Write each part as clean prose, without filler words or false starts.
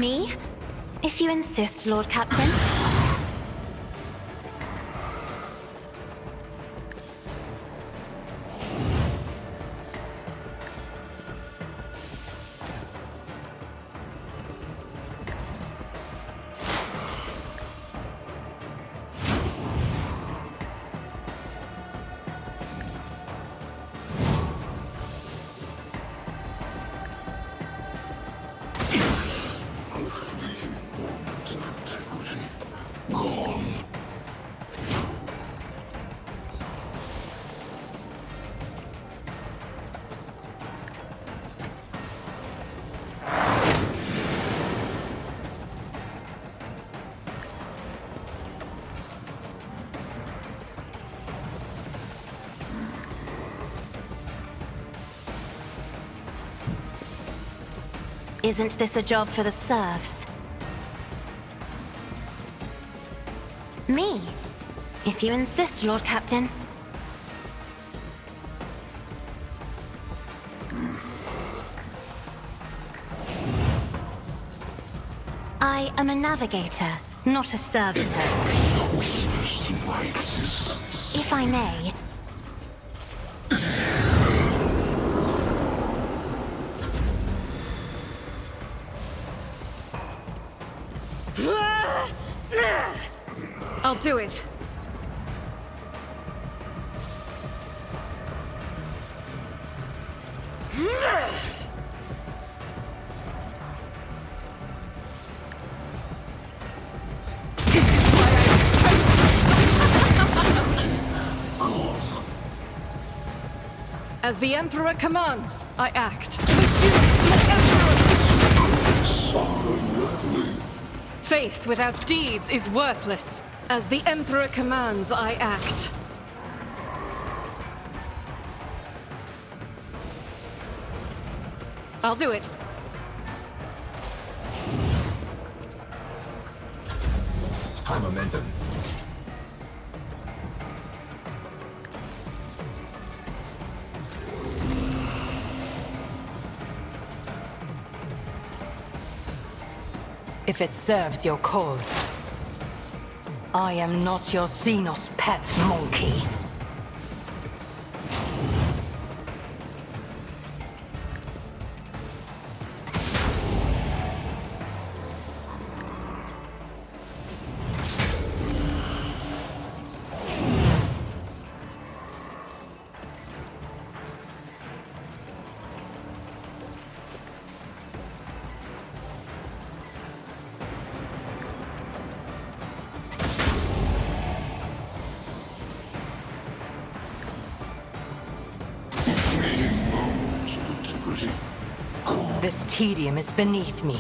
Me? If you insist, Lord Captain. Isn't this a job for the serfs? Me? If you insist, Lord Captain. I am a navigator, not a servitor. Whispers through my existence. If I may. I'll do it. As the Emperor commands, I act. Faith without deeds is worthless. As the Emperor commands, I act. I'll do it. High momentum. If it serves your cause. I am not your Xenos pet monkey. This tedium is beneath me.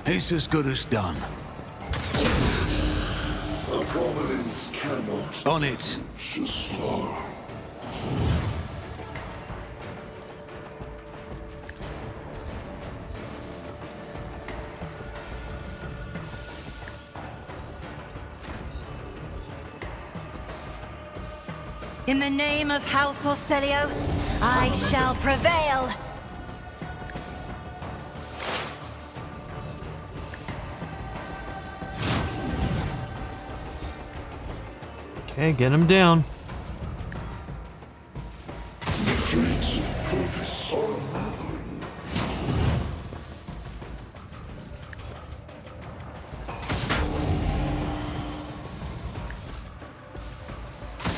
It's as good as done. A providence cannot On it. touch a star. In the name of House Orcelio, I shall prevail! Okay, get him down. The threads of purpose are unraveling.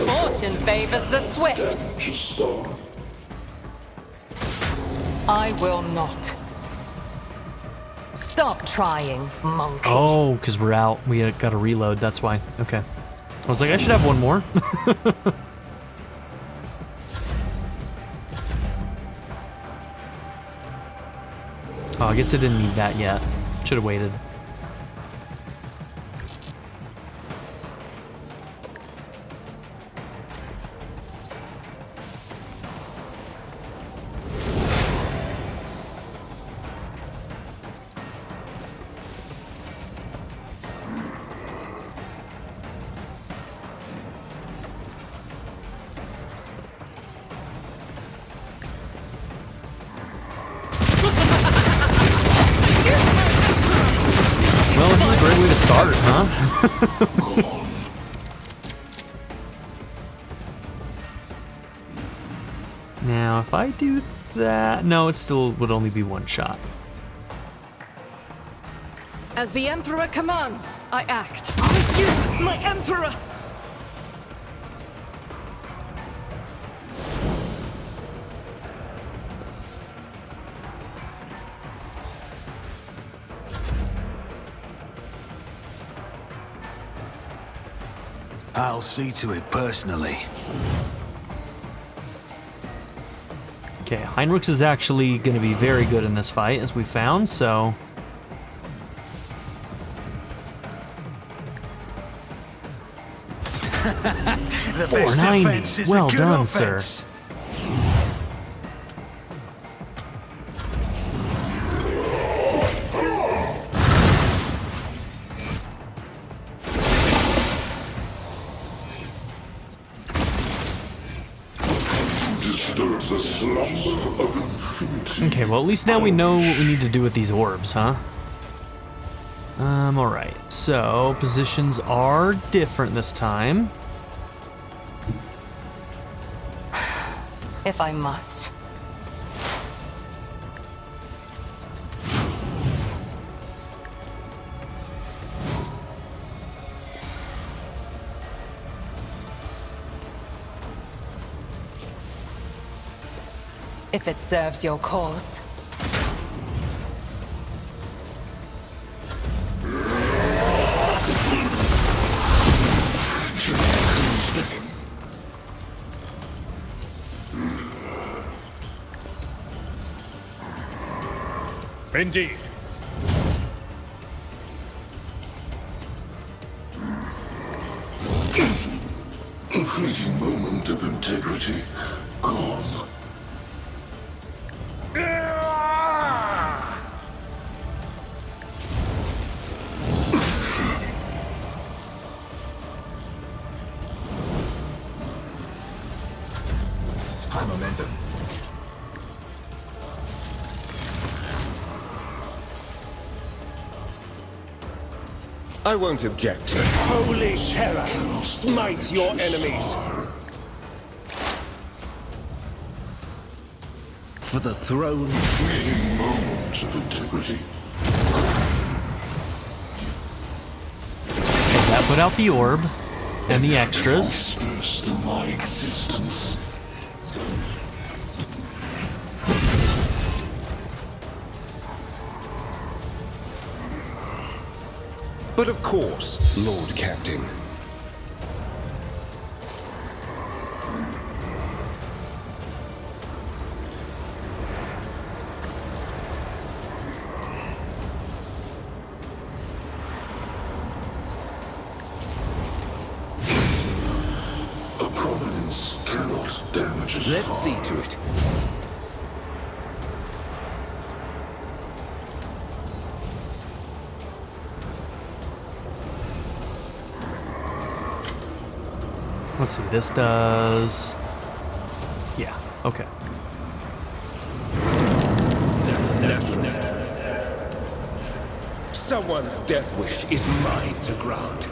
Fortune favors the swift. Damage a star. I will not. Stop trying, monkey. Oh, because we're out. We gotta reload, that's why. Okay. I was like, I should have one more. Oh, I guess I didn't need that yet. Should have waited. start, huh? Now, if I do that... No, it still would only be one shot. As the Emperor commands, I act. With you, my Emperor! I'll see to it personally. Okay, Heinrichs is actually going to be very good in this fight, as we found, so... The 490. Well done, sir. Disturbs the slumber of infinity. Okay, well at least now we know what we need to do with these orbs, huh? Alright. So, positions are different this time. If I must. If it serves your cause. Indeed. A fleeting moment of integrity, gone. High momentum. I won't object. Holy terror! Smite your enemies! For the throne. Fleeting moment of integrity. That put out the orb and the extras. Whispers through my existence. But of course, Lord Captain. A prominence cannot damage us. Let's see to it. Let's see, this does... Yeah, okay. Someone's death wish is mine to grant.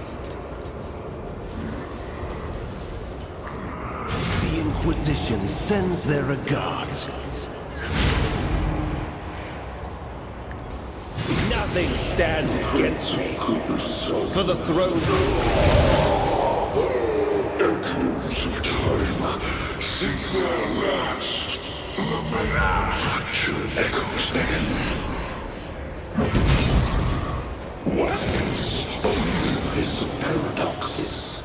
The Inquisition sends their regards. Nothing stands against me. For the throne. Echoes of time seek their last. The manufactured echoes beckon. Weapons of this paradoxes.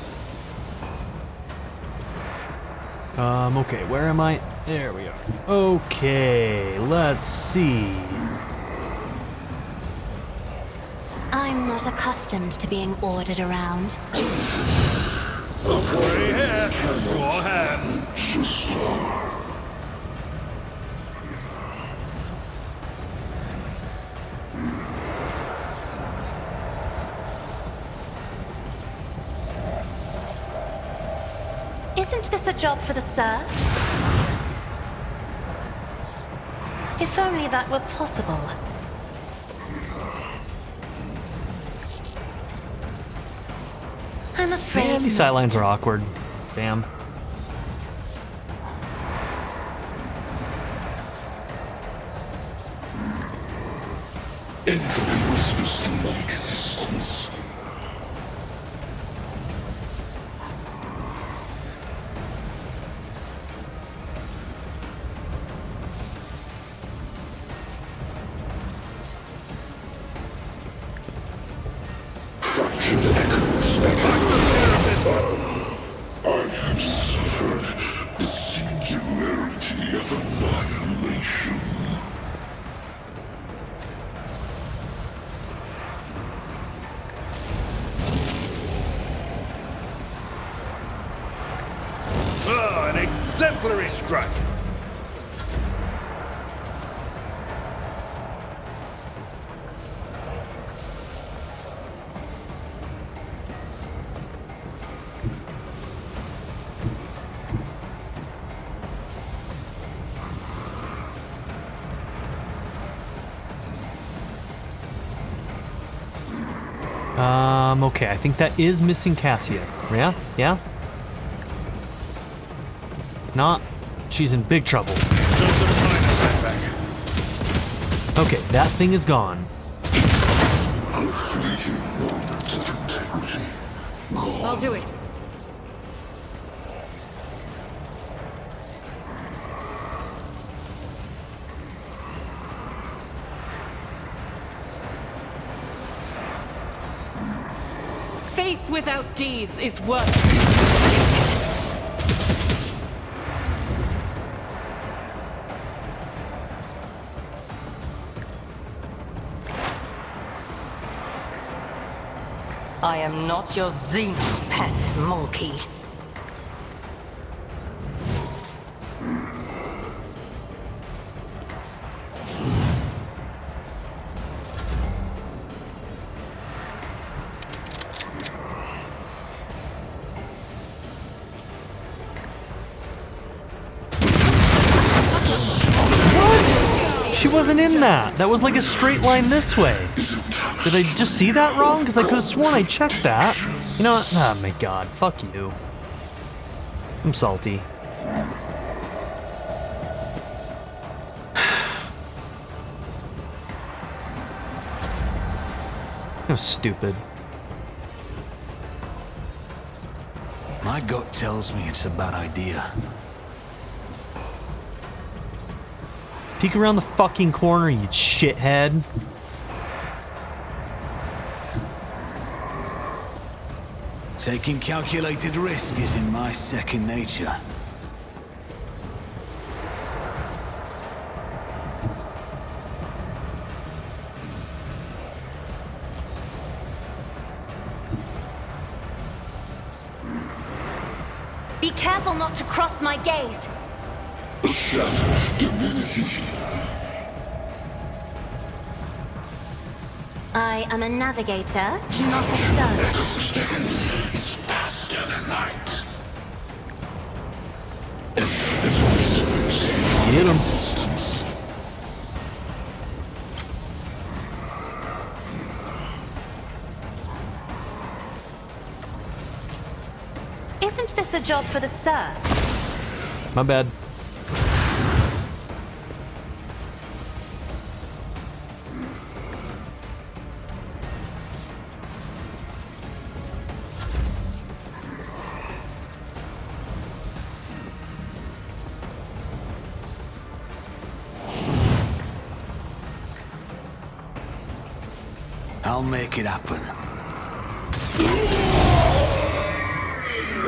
Okay, where am I? There we are. Okay, let's see. I'm not accustomed to being ordered around. Free hand! Your hand! Isn't this a job for the serfs? If only that were possible. I'm afraid. Man, these sightlines are awkward. Damn. Entropy whispers through my existence. Fractured echoes I have suffered the singularity of annihilation. An exemplary strike. Okay, I think that is missing Cassia. Yeah? Yeah? Not. She's in big trouble. Okay, that thing is gone. A fleeting moment of integrity. I'll do it. Faith without deeds is worthless. I am not your Xenos pet, monkey. She wasn't in that. That was like a straight line this way. Did I just see that wrong? Because I could have sworn I checked that. You know what? Oh my god. Fuck you. I'm salty. That was stupid. My gut tells me it's a bad idea. Peek around the fucking corner, you shithead. Taking calculated risk is in my second nature. Be careful not to cross my gaze. A shattered divinity. I am a navigator, not a servant. Is faster than light. Get him. Isn't this a job for the serfs? My bad. I'll make it happen.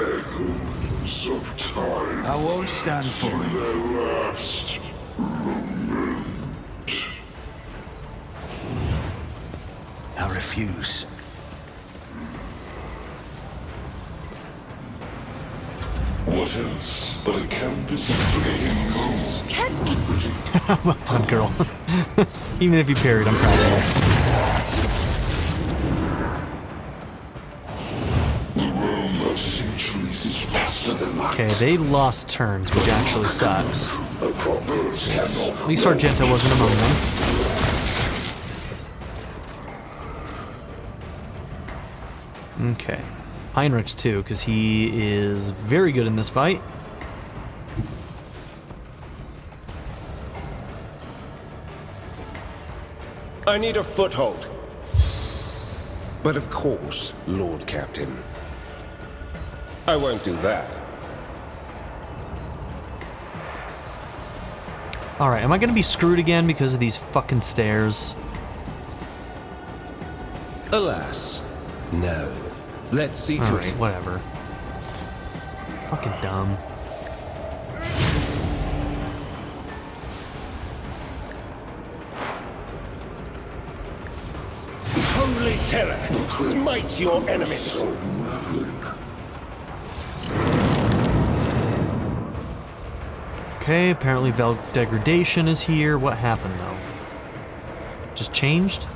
Echoes of time. I won't stand for it. Their last moment. I refuse. What else but a canvas of flames? Well done, girl. Even if you parried, I'm proud of you. The realm of centuries is faster than light. Okay, they lost turns, which actually sucks. A proper cannot. At least Argento wasn't among them. Okay. Heinrich's too, because he is very good in this fight. I need a foothold. But of course, Lord Captain. I won't do that. Alright, am I gonna be screwed again because of these fucking stairs? Alas, no. Let's see to Alright, it. whatever. Fucking dumb. Holy terror, smite your enemies. Okay, apparently Vel degradation is here. What happened though? Just changed?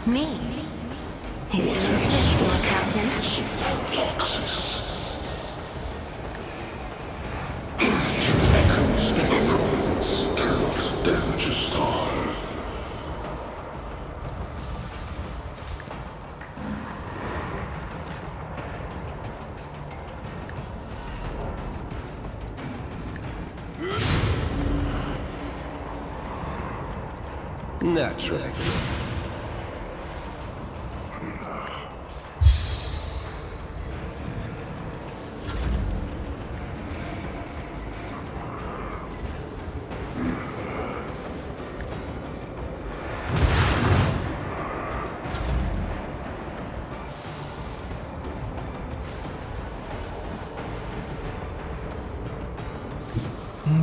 Me? Is it insist, Lord Captain? Cannot damage a star. Naturally.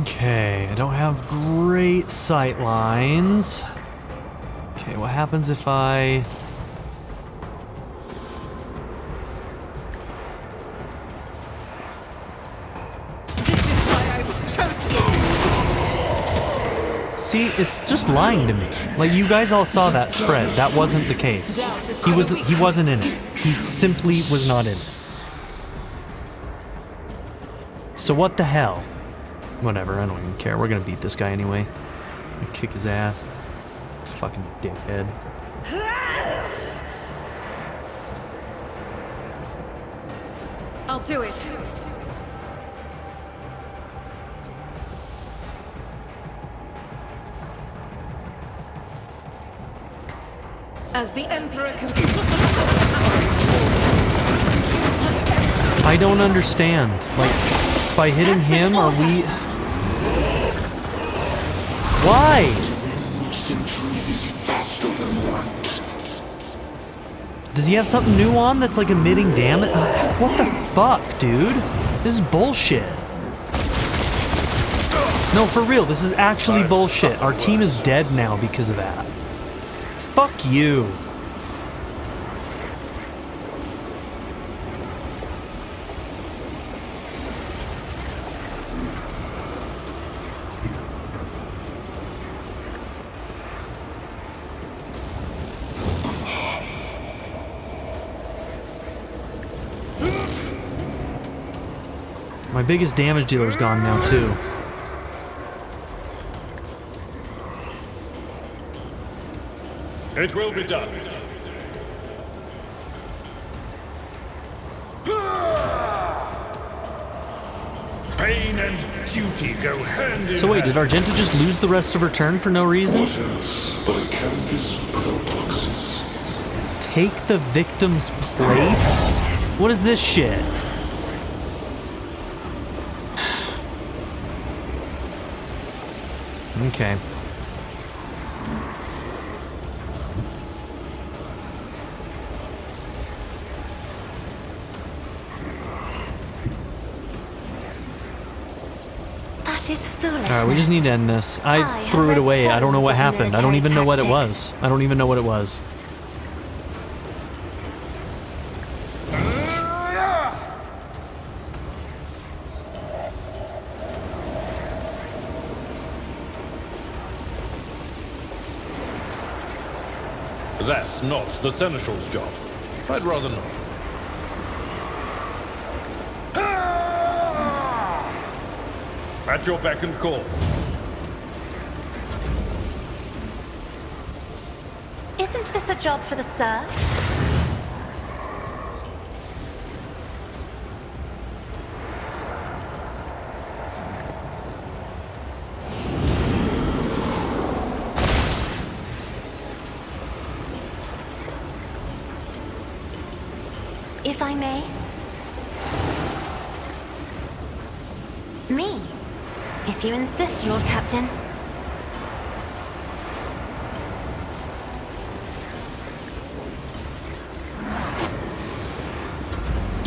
Okay, I don't have great sight lines. Okay, what happens if I... This is why I was chosen. See, it's just lying to me. Like, you guys all saw that spread. That wasn't the case. He wasn't in it. He simply was not in it. So what the hell? Whatever, I don't even care. We're gonna beat this guy anyway. And kick his ass. Fucking dickhead. I'll do it. As the Emperor I don't understand. Like, by hitting him, are we... Why? Does he have something new on that's like emitting damage? What the fuck, dude? This is bullshit. No, for real, this is actually bullshit. Our team is dead now because of that. Fuck you. My biggest damage dealer's gone now, too. It will be done. Pain and duty go hand in So wait, did hand. Argenta just lose the rest of her turn for no reason? What else but a canvas of paradoxes? Take the victim's place? What is this shit? Okay. Alright, we just need to end this. I threw it away. I don't know what happened. I don't even know what it was. I don't even know what it was. That's not the Seneschal's job. I'd rather not. At your beck and call. Isn't this a job for the serfs? If I may? Me? If you insist, Lord Captain.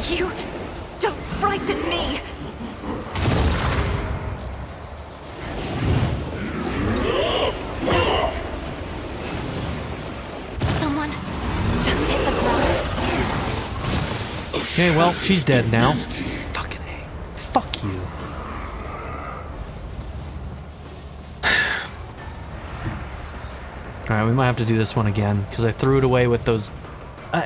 You don't frighten me! Someone just hit the ground. Okay, well, she's dead now. Fucking A. Fuck you. Alright, we might have to do this one again, because I threw it away with those...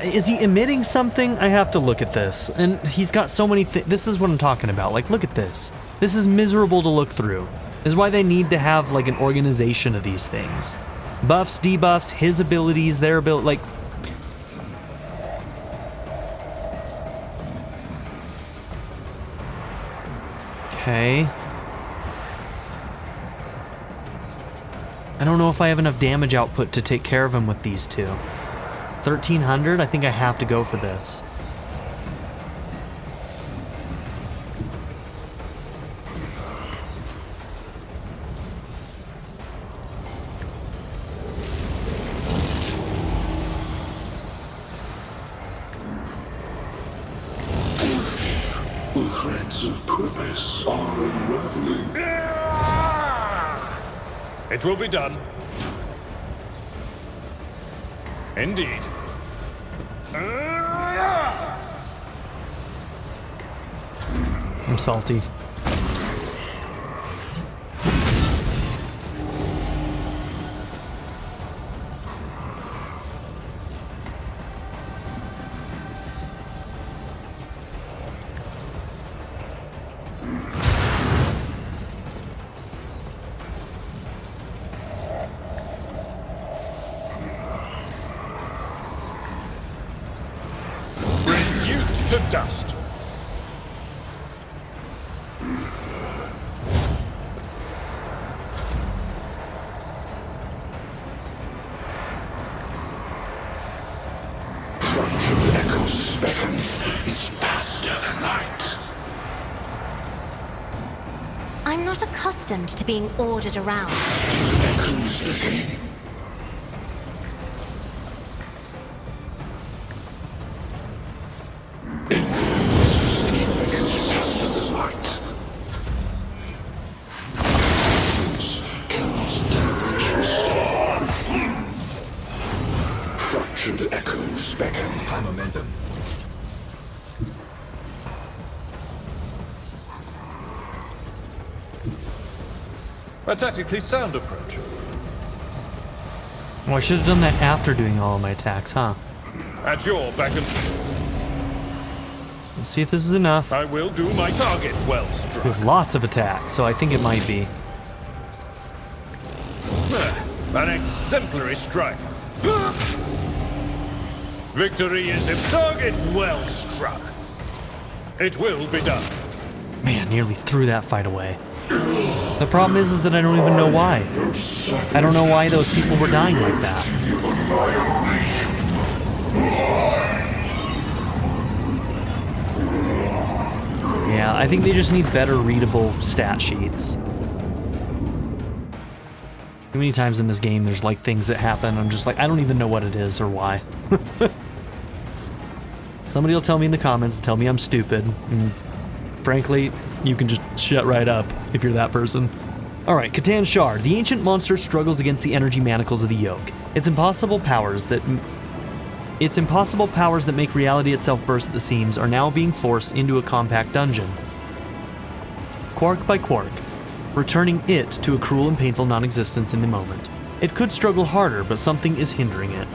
is he emitting something? I have to look at this. And he's got so many things... This is what I'm talking about. Like, look at this. This is miserable to look through. This is why they need to have, like, an organization of these things. Buffs, debuffs, his abilities, their ability... Like... Okay. I don't know if I have enough damage output to take care of him with these two. 1300? I think I have to go for this. The threads of purpose are unraveling. It will be done. Indeed. I'm salty. Reduced to dust. Frightened echoes beckons is faster than light. I'm not accustomed to being ordered around. Echoes beckon. Echoes beckon. High momentum. A tactically sound approach. Well, I should have done that after doing all of my attacks, huh? At your beck and... Let's see if this is enough. I will do my target well struck. We have lots of attacks, so I think it might be. An exemplary strike. Victory is if target well struck. It will be done. Man, nearly threw that fight away. The problem is that I don't even know why. I don't know why those people were dying like that. Yeah, I think they just need better readable stat sheets. Too many times in this game there's like things that happen, I'm just like, I don't even know what it is or why. Somebody will tell me in the comments, tell me I'm stupid, and frankly, you can just shut right up if you're that person. Alright, Catan Shard. The ancient monster struggles against the energy manacles of the yoke. Its impossible powers that make reality itself burst at the seams are now being forced into a compact dungeon. Quark by quark, returning it to a cruel and painful non-existence in the moment. It could struggle harder, but something is hindering it.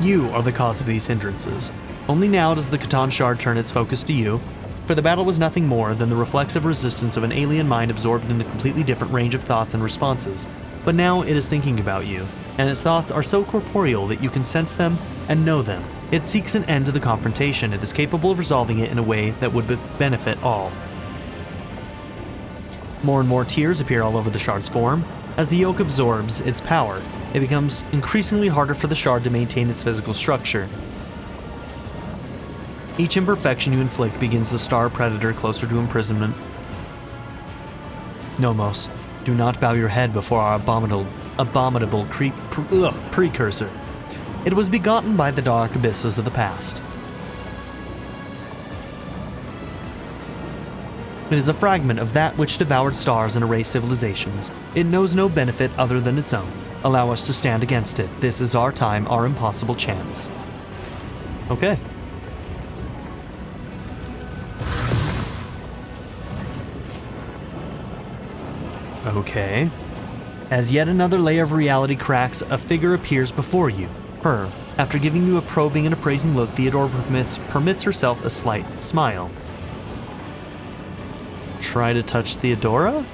You are the cause of these hindrances. Only now does the Catan Shard turn its focus to you, for the battle was nothing more than the reflexive resistance of an alien mind absorbed in a completely different range of thoughts and responses. But now it is thinking about you, and its thoughts are so corporeal that you can sense them and know them. It seeks an end to the confrontation. It is capable of resolving it in a way that would benefit all. More and more tears appear all over the Shard's form. As the yoke absorbs its power, it becomes increasingly harder for the Shard to maintain its physical structure. Each imperfection you inflict begins the star predator closer to imprisonment. Nomos, do not bow your head before our abominable precursor. It was begotten by the dark abysses of the past. It is a fragment of that which devoured stars and erased civilizations. It knows no benefit other than its own. Allow us to stand against it. This is our time, our impossible chance. Okay. Okay. As yet another layer of reality cracks, a figure appears before you. Her. After giving you a probing and appraising look, Theodore permits herself a slight smile. Try to touch Theodora?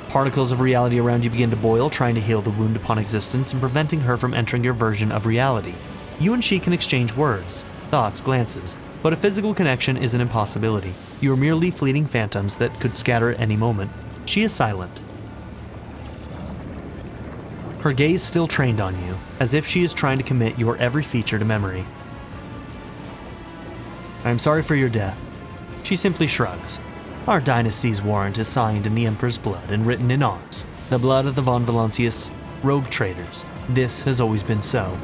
Particles of reality around you begin to boil, trying to heal the wound upon existence and preventing her from entering your version of reality. You and she can exchange words, thoughts, glances, but a physical connection is an impossibility. You are merely fleeting phantoms that could scatter at any moment. She is silent. Her gaze still trained on you, as if she is trying to commit your every feature to memory. I am sorry for your death. She simply shrugs. Our dynasty's warrant is signed in the Emperor's blood and written in ours, the blood of the Von Valancius rogue traders. This has always been so.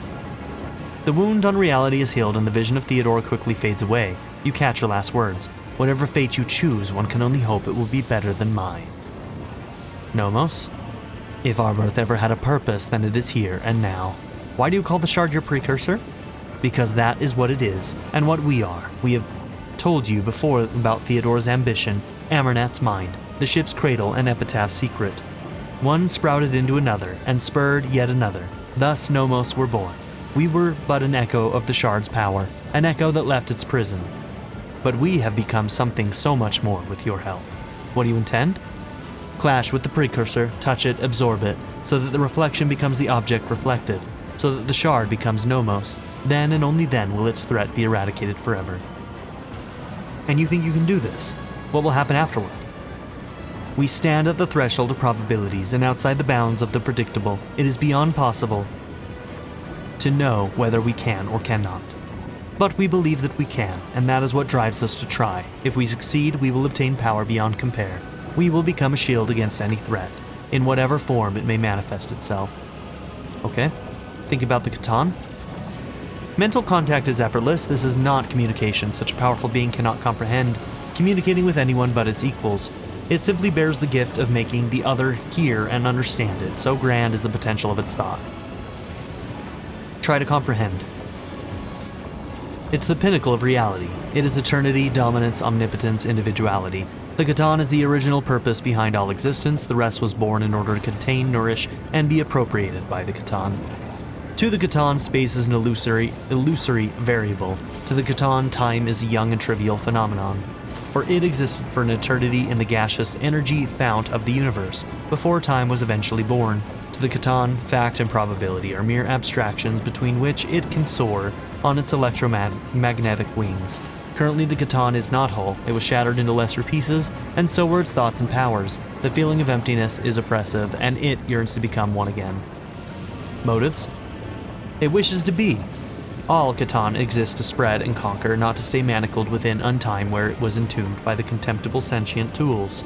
The wound on reality is healed and the vision of Theodora quickly fades away. You catch her last words. Whatever fate you choose, one can only hope it will be better than mine. Nomos? If our birth ever had a purpose, then it is here and now. Why do you call the Shard your precursor? Because that is what it is, and what we are. We have told you before about Theodora's ambition, Amernat's mind, the ship's cradle, and Epitaph's secret. One sprouted into another, and spurred yet another. Thus Nomos were born. We were but an echo of the Shard's power, an echo that left its prison. But we have become something so much more with your help. What do you intend? Clash with the precursor, touch it, absorb it, so that the reflection becomes the object reflected, so that the Shard becomes Nomos. Then and only then will its threat be eradicated forever. And you think you can do this? What will happen afterward? We stand at the threshold of probabilities and outside the bounds of the predictable. It is beyond possible to know whether we can or cannot. But we believe that we can, and that is what drives us to try. If we succeed, we will obtain power beyond compare. We will become a shield against any threat, in whatever form it may manifest itself. Okay, think about the Catan. Mental contact is effortless. This is not communication. Such a powerful being cannot comprehend communicating with anyone but its equals. It simply bears the gift of making the other hear and understand it. So grand is the potential of its thought. Try to comprehend. It's the pinnacle of reality. It is eternity, dominance, omnipotence, individuality. The Catan is the original purpose behind all existence. The rest was born in order to contain, nourish, and be appropriated by the Catan. To the Catan, space is an illusory variable. To the Catan, time is a young and trivial phenomenon. For it existed for an eternity in the gaseous energy fount of the universe, before time was eventually born. To the Catan, fact and probability are mere abstractions between which it can soar on its electromagnetic wings. Currently, the Catan is not whole. It was shattered into lesser pieces, and so were its thoughts and powers. The feeling of emptiness is oppressive, and it yearns to become one again. Motives? It wishes to be. All Catan exists to spread and conquer, not to stay manacled within untime where it was entombed by the contemptible sentient tools.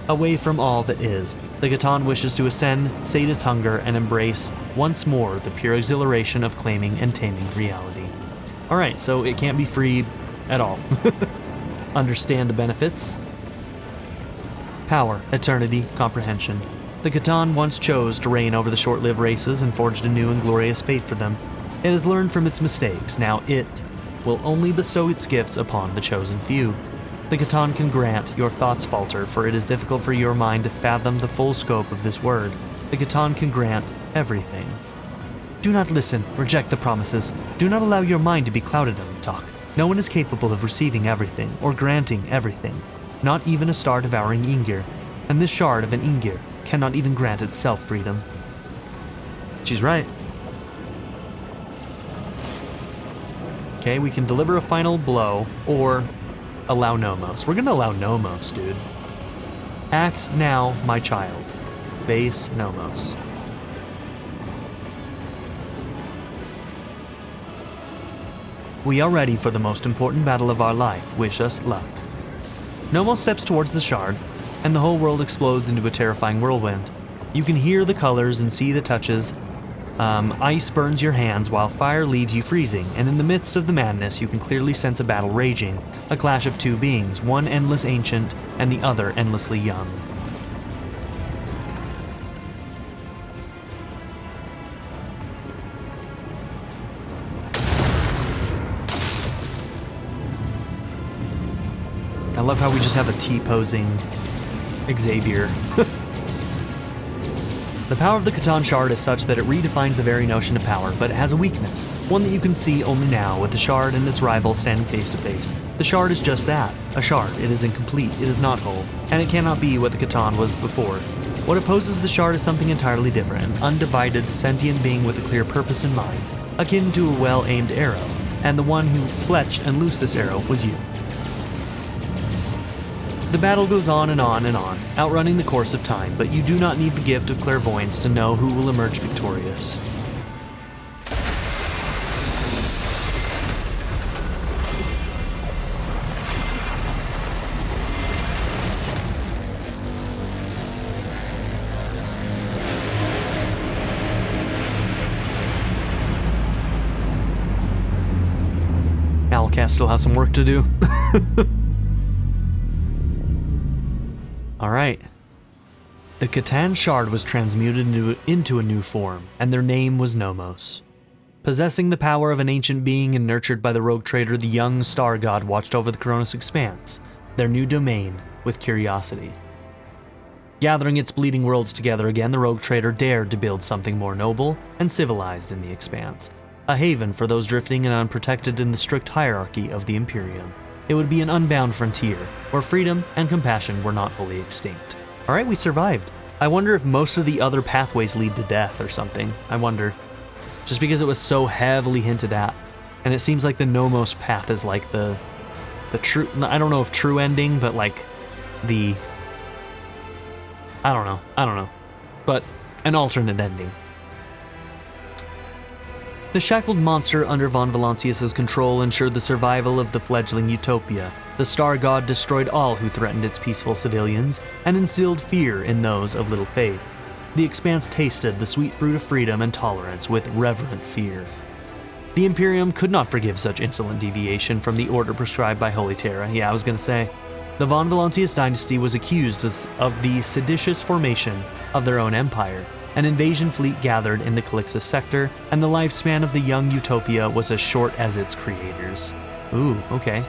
Away from all that is, the Catan wishes to ascend, sate its hunger, and embrace once more the pure exhilaration of claiming and taming reality. Alright, so it can't be freed at all. Understand the benefits. Power, eternity, comprehension. The Catan once chose to reign over the short-lived races and forged a new and glorious fate for them. It has learned from its mistakes. Now it will only bestow its gifts upon the chosen few. The Catan can grant your thoughts falter, for it is difficult for your mind to fathom the full scope of this word. The Catan can grant everything. Do not listen, reject the promises. Do not allow your mind to be clouded on the talk. No one is capable of receiving everything, or granting everything. Not even a star devouring Ingir. And this shard of an Ingir cannot even grant itself freedom. She's right. Okay, we can deliver a final blow, or allow Nomos. We're gonna allow Nomos, dude. Act now, my child. Base Nomos. We are ready for the most important battle of our life. Wish us luck. Nomos steps towards the shard, and the whole world explodes into a terrifying whirlwind. You can hear the colors and see the touches. Ice burns your hands while fire leaves you freezing, and in the midst of the madness you can clearly sense a battle raging, a clash of two beings, one endless ancient and the other endlessly young. I love how we just have a T-posing Xavier. The power of the Catan shard is such that it redefines the very notion of power, but it has a weakness, one that you can see only now with the shard and its rival standing face to face. The shard is just that, a shard. It is incomplete, it is not whole, and it cannot be what the Catan was before. What opposes the shard is something entirely different, an undivided, sentient being with a clear purpose in mind, akin to a well-aimed arrow, and the one who fletched and loosed this arrow was you. The battle goes on and on and on, outrunning the course of time, but you do not need the gift of clairvoyance to know who will emerge victorious. Owlcat still has some work to do. Alright. The Catan shard was transmuted into a new form, and their name was Nomos. Possessing the power of an ancient being and nurtured by the rogue trader, the young star god watched over the Koronus Expanse, their new domain, with curiosity. Gathering its bleeding worlds together again, the rogue trader dared to build something more noble and civilized in the Expanse, a haven for those drifting and unprotected in the strict hierarchy of the Imperium. It would be an unbound frontier, where freedom and compassion were not wholly extinct. Alright, we survived. I wonder if most of the other pathways lead to death or something. I wonder. Just because it was so heavily hinted at. And it seems like the Nomos path is like the true, I don't know if true ending, but like the, I don't know. But an alternate ending. The shackled monster under von Valancius' control ensured the survival of the fledgling utopia. The star god destroyed all who threatened its peaceful civilians, and instilled fear in those of little faith. The Expanse tasted the sweet fruit of freedom and tolerance with reverent fear. The Imperium could not forgive such insolent deviation from the order prescribed by Holy Terra. Yeah, I was gonna say. The von Valancius dynasty was accused of the seditious formation of their own empire. An invasion fleet gathered in the Calixus sector, and the lifespan of the young utopia was as short as its creators. Ooh, okay.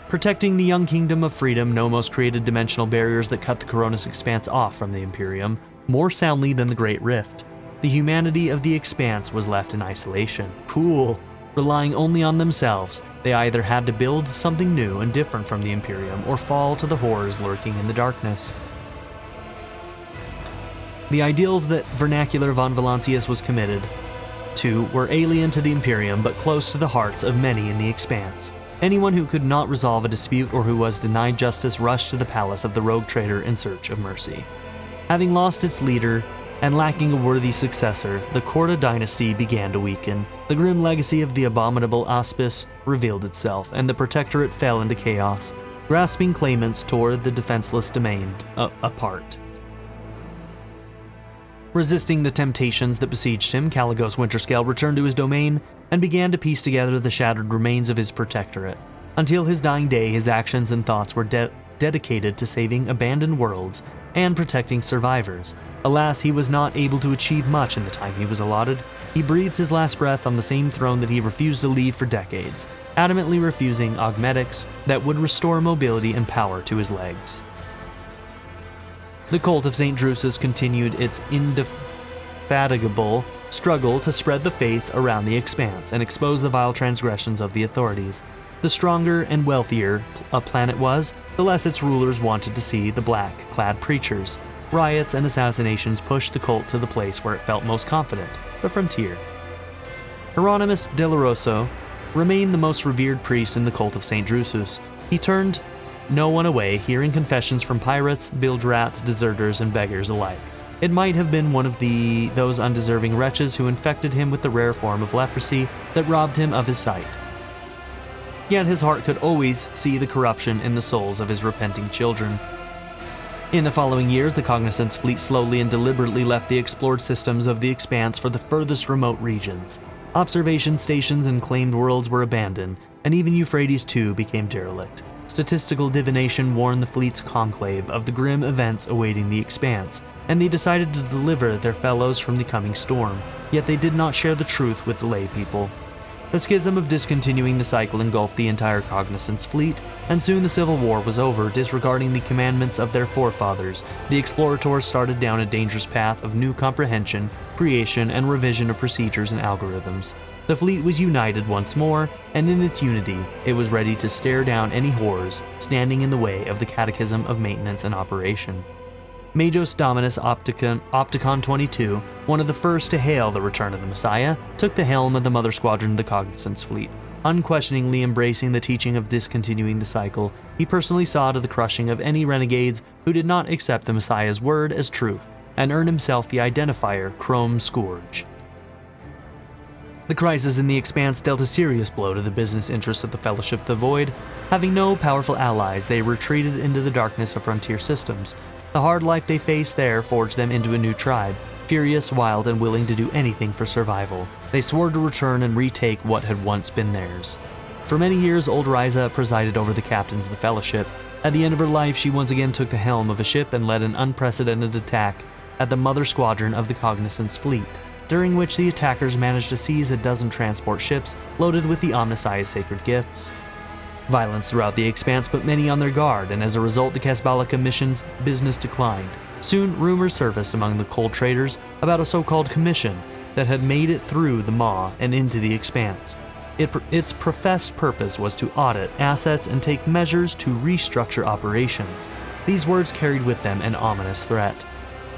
Protecting the young kingdom of freedom, Nomos created dimensional barriers that cut the Koronus Expanse off from the Imperium, more soundly than the Great Rift. The humanity of the Expanse was left in isolation. Cool. Relying only on themselves, they either had to build something new and different from the Imperium, or fall to the horrors lurking in the darkness. The ideals that Vernacular von Valancius was committed to were alien to the Imperium, but close to the hearts of many in the Expanse. Anyone who could not resolve a dispute or who was denied justice rushed to the palace of the rogue trader in search of mercy. Having lost its leader and lacking a worthy successor, the Korda dynasty began to weaken. The grim legacy of the abominable Auspice revealed itself, and the Protectorate fell into chaos, grasping claimants tore the defenseless domain apart. Resisting the temptations that besieged him, Caligos Winterscale returned to his domain and began to piece together the shattered remains of his protectorate. Until his dying day, his actions and thoughts were dedicated to saving abandoned worlds and protecting survivors. Alas, he was not able to achieve much in the time he was allotted. He breathed his last breath on the same throne that he refused to leave for decades, adamantly refusing augmetics that would restore mobility and power to his legs. The cult of St. Drusus continued its indefatigable struggle to spread the faith around the Expanse and expose the vile transgressions of the authorities. The stronger and wealthier a planet was, the less its rulers wanted to see the black-clad preachers. Riots and assassinations pushed the cult to the place where it felt most confident, the frontier. Hieronymus de la Rosso remained the most revered priest in the cult of St. Drusus. He turned no one away, hearing confessions from pirates, bilge rats, deserters, and beggars alike. It might have been one of those undeserving wretches who infected him with the rare form of leprosy that robbed him of his sight. Yet his heart could always see the corruption in the souls of his repenting children. In the following years, the Cognizance fleet slowly and deliberately left the explored systems of the Expanse for the furthest remote regions. Observation stations and claimed worlds were abandoned, and even Euphrates II became derelict. Statistical divination warned the fleet's conclave of the grim events awaiting the Expanse, and they decided to deliver their fellows from the coming storm, yet they did not share the truth with the lay people. The schism of discontinuing the cycle engulfed the entire Cognizance fleet, and soon the Civil War was over. Disregarding the commandments of their forefathers, the explorators started down a dangerous path of new comprehension, creation, and revision of procedures and algorithms. The fleet was united once more, and in its unity, it was ready to stare down any horrors standing in the way of the catechism of maintenance and operation. Majos Dominus Opticon 22, one of the first to hail the return of the Messiah, took the helm of the Mother Squadron of the Cognizance fleet. Unquestioningly embracing the teaching of discontinuing the cycle, he personally saw to the crushing of any renegades who did not accept the Messiah's word as truth, and earned himself the identifier Chrome Scourge. The crisis in the Expanse dealt a serious blow to the business interests of the Fellowship of the Void. Having no powerful allies, they retreated into the darkness of frontier systems. The hard life they faced there forged them into a new tribe, furious, wild, and willing to do anything for survival. They swore to return and retake what had once been theirs. For many years, old Ryza presided over the captains of the Fellowship. At the end of her life, she once again took the helm of a ship and led an unprecedented attack at the Mother Squadron of the Cognizance fleet, during which the attackers managed to seize a dozen transport ships loaded with the Omnissiah's sacred gifts. Violence throughout the Expanse put many on their guard, and as a result, the Casbalica mission's business declined. Soon, rumors surfaced among the cold traders about a so-called commission that had made it through the Maw and into the Expanse. Its professed purpose was to audit assets and take measures to restructure operations. These words carried with them an ominous threat.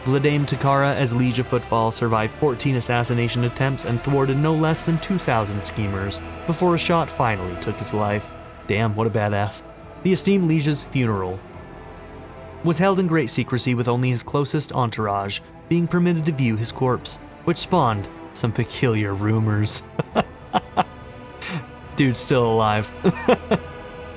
Vladame Takara, as Liege of Footfall, survived 14 assassination attempts and thwarted no less than 2,000 schemers before a shot finally took his life. Damn, what a badass. The esteemed Liege's funeral was held in great secrecy, with only his closest entourage being permitted to view his corpse, which spawned some peculiar rumors. Dude's still alive.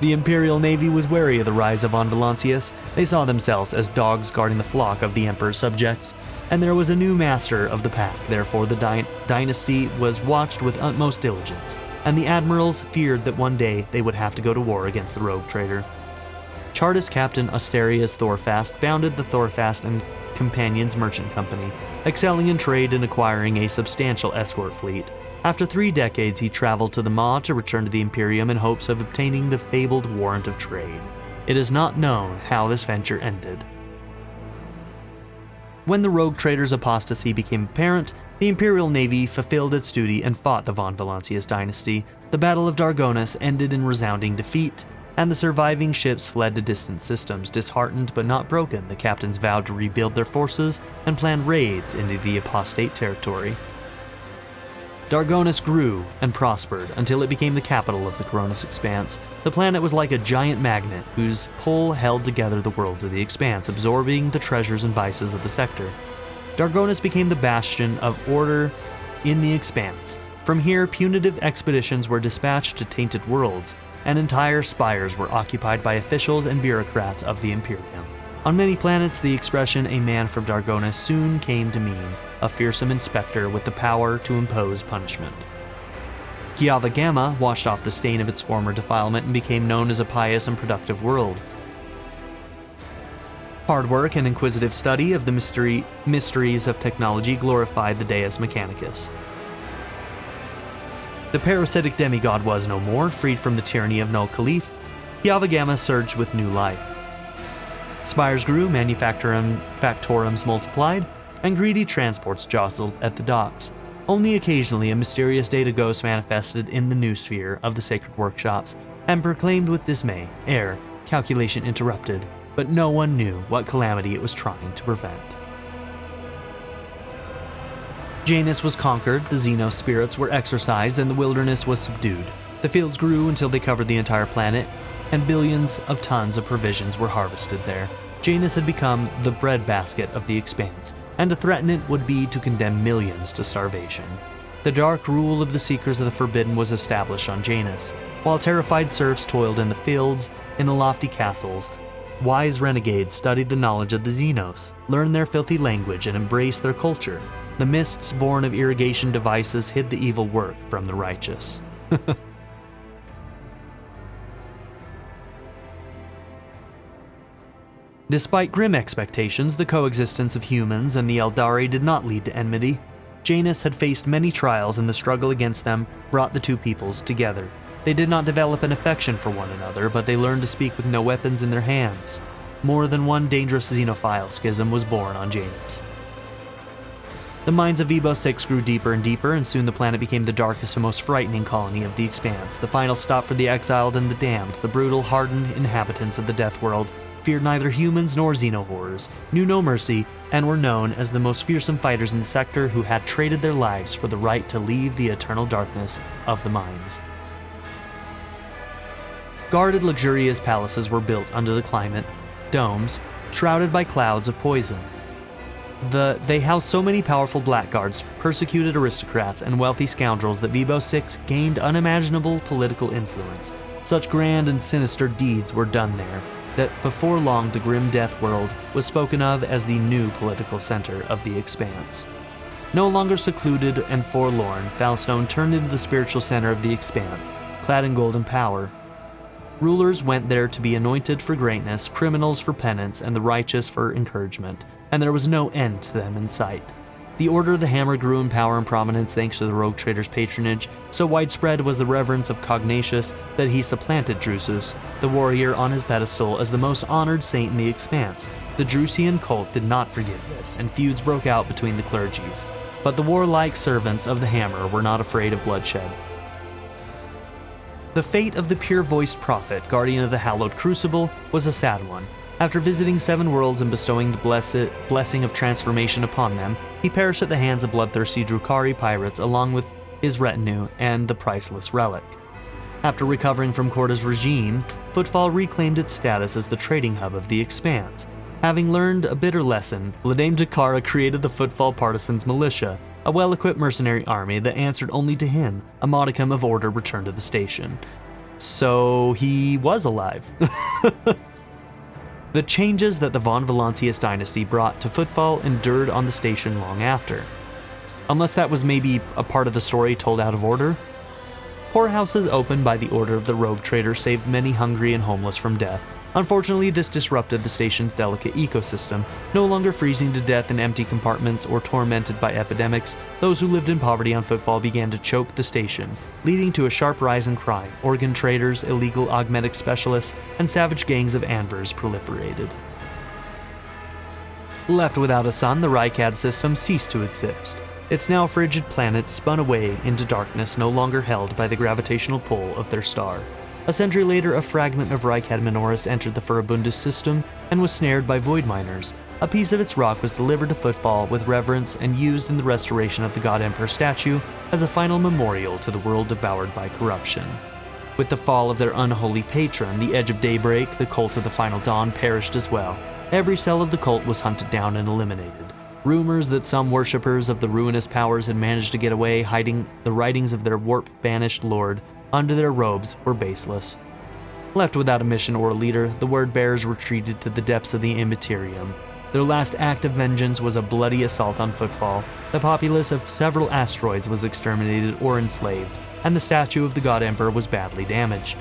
The Imperial Navy was wary of the rise of Von Valancius. They saw themselves as dogs guarding the flock of the Emperor's subjects, and there was a new master of the pack. Therefore, the dynasty was watched with utmost diligence, and the admirals feared that one day they would have to go to war against the rogue trader. Chartist Captain Asterius Thorfast founded the Thorfast and Companions Merchant Company, excelling in trade and acquiring a substantial escort fleet. After 3 decades, he traveled to the Maw to return to the Imperium in hopes of obtaining the fabled warrant of trade. It is not known how this venture ended. When the rogue trader's apostasy became apparent, the Imperial Navy fulfilled its duty and fought the Von Valancius dynasty. The Battle of Dargonus ended in resounding defeat, and the surviving ships fled to distant systems. Disheartened but not broken, the captains vowed to rebuild their forces and plan raids into the apostate territory. Dargonus grew and prospered until it became the capital of the Koronus Expanse. The planet was like a giant magnet whose pull held together the worlds of the Expanse, absorbing the treasures and vices of the sector. Dargonus became the bastion of order in the Expanse. From here, punitive expeditions were dispatched to tainted worlds, and entire spires were occupied by officials and bureaucrats of the Imperium. On many planets, the expression "a man from Dargonus" soon came to mean a fearsome inspector with the power to impose punishment. Kiava Gamma washed off the stain of its former defilement and became known as a pious and productive world. Hard work and inquisitive study of the mysteries of technology glorified the Deus Mechanicus. The parasitic demigod was no more, freed from the tyranny of Null Khalif. Yavagama surged with new life. Spires grew, factorums multiplied, and greedy transports jostled at the docks. Only occasionally a mysterious data ghost manifested in the new sphere of the sacred workshops and proclaimed with dismay, "Error, calculation interrupted," but no one knew what calamity it was trying to prevent. Janus was conquered, the Xenos spirits were exorcised, and the wilderness was subdued. The fields grew until they covered the entire planet, and billions of tons of provisions were harvested there. Janus had become the breadbasket of the Expanse, and to threaten it would be to condemn millions to starvation. The dark rule of the Seekers of the Forbidden was established on Janus. While terrified serfs toiled in the fields, in the lofty castles, wise renegades studied the knowledge of the Xenos, learned their filthy language, and embraced their culture. The mists born of irrigation devices hid the evil work from the righteous. Despite grim expectations, the coexistence of humans and the Eldari did not lead to enmity. Janus had faced many trials, and the struggle against them brought the two peoples together. They did not develop an affection for one another, but they learned to speak with no weapons in their hands. More than one dangerous xenophile schism was born on Janus. The minds of Vibo 6 grew deeper and deeper, and soon the planet became the darkest and most frightening colony of the Expanse, the final stop for the exiled and the damned. The brutal, hardened inhabitants of the Death World feared neither humans nor xeno-horrors, knew no mercy, and were known as the most fearsome fighters in the sector who had traded their lives for the right to leave the eternal darkness of the mines. Guarded, luxurious palaces were built under the climate, domes, shrouded by clouds of poison. They housed so many powerful blackguards, persecuted aristocrats, and wealthy scoundrels that Vibo 6 gained unimaginable political influence. Such grand and sinister deeds were done there, that before long the grim Death World was spoken of as the new political center of the Expanse. No longer secluded and forlorn, Falstone turned into the spiritual center of the Expanse, clad in golden power. Rulers went there to be anointed for greatness, criminals for penance, and the righteous for encouragement, and there was no end to them in sight. The Order of the Hammer grew in power and prominence thanks to the rogue trader's patronage. So widespread was the reverence of Cognatius that he supplanted Drusus, the warrior, on his pedestal as the most honored saint in the Expanse. The Drusian cult did not forgive this, and feuds broke out between the clergies. But the warlike servants of the Hammer were not afraid of bloodshed. The fate of the pure-voiced prophet, guardian of the hallowed crucible, was a sad one. After visiting 7 worlds and bestowing the blessing of transformation upon them, he perished at the hands of bloodthirsty Drukhari pirates along with his retinue and the priceless relic. After recovering from Korda's regime, Footfall reclaimed its status as the trading hub of the Expanse. Having learned a bitter lesson, Vladimir Dakara created the Footfall Partisans Militia, a well-equipped mercenary army that answered only to him. A modicum of order returned to the station. So he was alive. The changes that the Von Valancius dynasty brought to Footfall endured on the station long after. Unless that was maybe a part of the story told out of order. Poorhouses opened by the order of the rogue trader saved many hungry and homeless from death. Unfortunately, this disrupted the station's delicate ecosystem. No longer freezing to death in empty compartments or tormented by epidemics, those who lived in poverty on Footfall began to choke the station, leading to a sharp rise in crime. Organ traders, illegal augmetic specialists, and savage gangs of anvers proliferated. Left without a sun, the Rykad system ceased to exist. Its now frigid planets spun away into darkness, no longer held by the gravitational pull of their star. A century later, a fragment of Rykad Minoris entered the Furibundus system and was snared by void miners. A piece of its rock was delivered to Footfall with reverence and used in the restoration of the God Emperor statue as a final memorial to the world devoured by corruption. With the fall of their unholy patron, the Edge of Daybreak, the cult of the Final Dawn, perished as well. Every cell of the cult was hunted down and eliminated. Rumors that some worshippers of the ruinous powers had managed to get away, hiding the writings of their warp-banished lord under their robes, were baseless. Left without a mission or a leader, the word-bearers retreated to the depths of the Immaterium. Their last act of vengeance was a bloody assault on Footfall. The populace of several asteroids was exterminated or enslaved, and the statue of the God Emperor was badly damaged.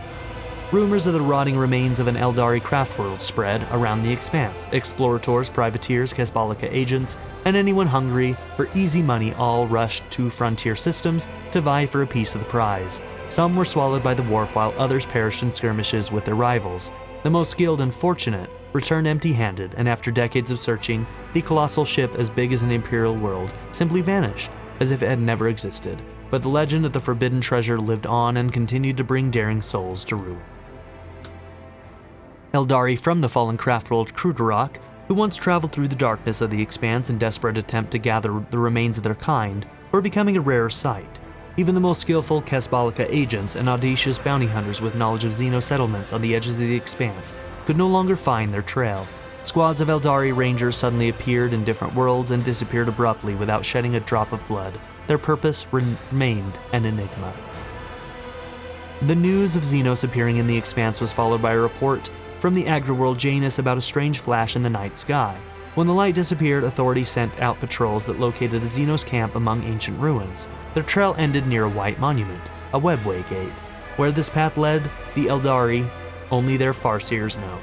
Rumors of the rotting remains of an Eldari craft world spread around the expanse. Explorators, privateers, Kasbalika agents, and anyone hungry for easy money all rushed to frontier systems to vie for a piece of the prize. Some were swallowed by the warp while others perished in skirmishes with their rivals. The most skilled and fortunate returned empty-handed, and after decades of searching, the colossal ship as big as an Imperial world simply vanished, as if it had never existed. But the legend of the forbidden treasure lived on and continued to bring daring souls to ruin. Eldari from the fallen craft world Krudarok, who once traveled through the darkness of the expanse in desperate attempt to gather the remains of their kind, were becoming a rare sight. Even the most skillful Kasbalika agents and audacious bounty hunters with knowledge of Xeno settlements on the edges of the expanse could no longer find their trail. Squads of Eldari rangers suddenly appeared in different worlds and disappeared abruptly without shedding a drop of blood. Their purpose remained an enigma. The news of Xenos appearing in the expanse was followed by a report from the agri-world Janus about a strange flash in the night sky. When the light disappeared, authorities sent out patrols that located a Xenos camp among ancient ruins. Their trail ended near a white monument, a webway gate. Where this path led, the Eldari, only their Farseers know.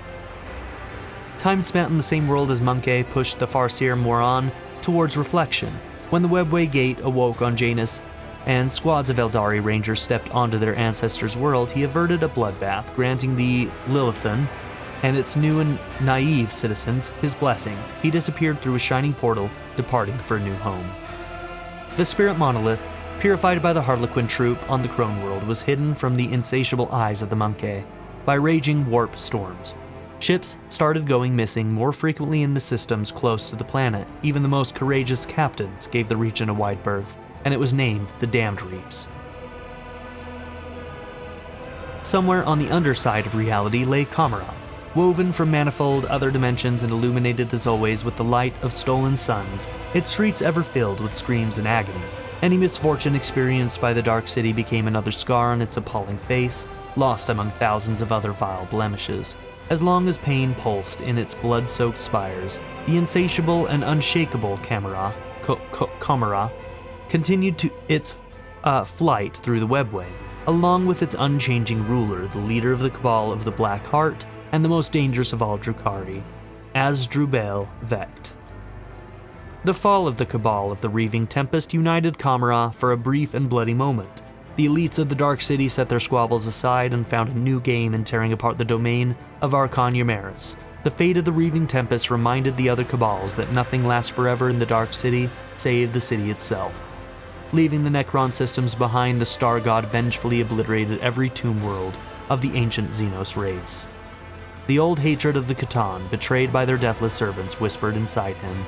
Time spent in the same world as Monkey pushed the Farseer more on towards reflection. When the webway gate awoke on Janus, and squads of Eldari rangers stepped onto their ancestors' world, he averted a bloodbath, granting the Lilithan and its new and naive citizens his blessing. He disappeared through a shining portal, departing for a new home. The spirit monolith, purified by the Harlequin troop on the Crone world, was hidden from the insatiable eyes of the Monkey by raging warp storms. Ships started going missing more frequently in the systems close to the planet. Even the most courageous captains gave the region a wide berth, and it was named the Damned Reefs. Somewhere on the underside of reality lay Kamara, woven from manifold other dimensions and illuminated as always with the light of stolen suns, its streets ever filled with screams and agony. Any misfortune experienced by the Dark City became another scar on its appalling face, lost among thousands of other vile blemishes. As long as pain pulsed in its blood-soaked spires, the insatiable and unshakable Kamara continued to its flight through the webway, along with its unchanging ruler, the leader of the Cabal of the Black Heart, and the most dangerous of all Drukhari, Asdrubal Vect. The fall of the Cabal of the Reaving Tempest united Kamara for a brief and bloody moment. The elites of the Dark City set their squabbles aside and found a new game in tearing apart the domain of Archon Yumeris. The fate of the Reaving Tempest reminded the other Cabals that nothing lasts forever in the Dark City save the city itself. Leaving the Necron systems behind, the Star God vengefully obliterated every tomb world of the ancient Xenos race. The old hatred of the Catan, betrayed by their deathless servants, whispered inside him.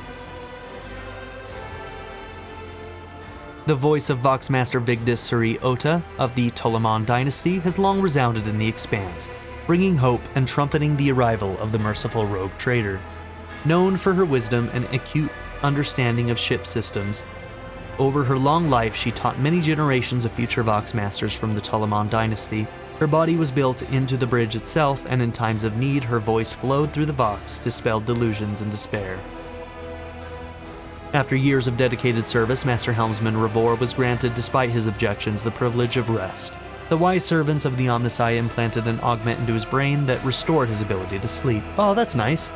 The voice of Voxmaster Vigdis Suri Ota of the Ptolemon dynasty has long resounded in the Expanse, bringing hope and trumpeting the arrival of the merciful rogue trader. Known for her wisdom and acute understanding of ship systems, over her long life she taught many generations of future Voxmasters from the Ptolemon dynasty. Her body was built into the bridge itself, and in times of need her voice flowed through the Vox, dispelled delusions and despair. After years of dedicated service, Master Helmsman Ravor was granted, despite his objections, the privilege of rest. The wise servants of the Omnissiah implanted an augment into his brain that restored his ability to sleep. Oh, that's nice.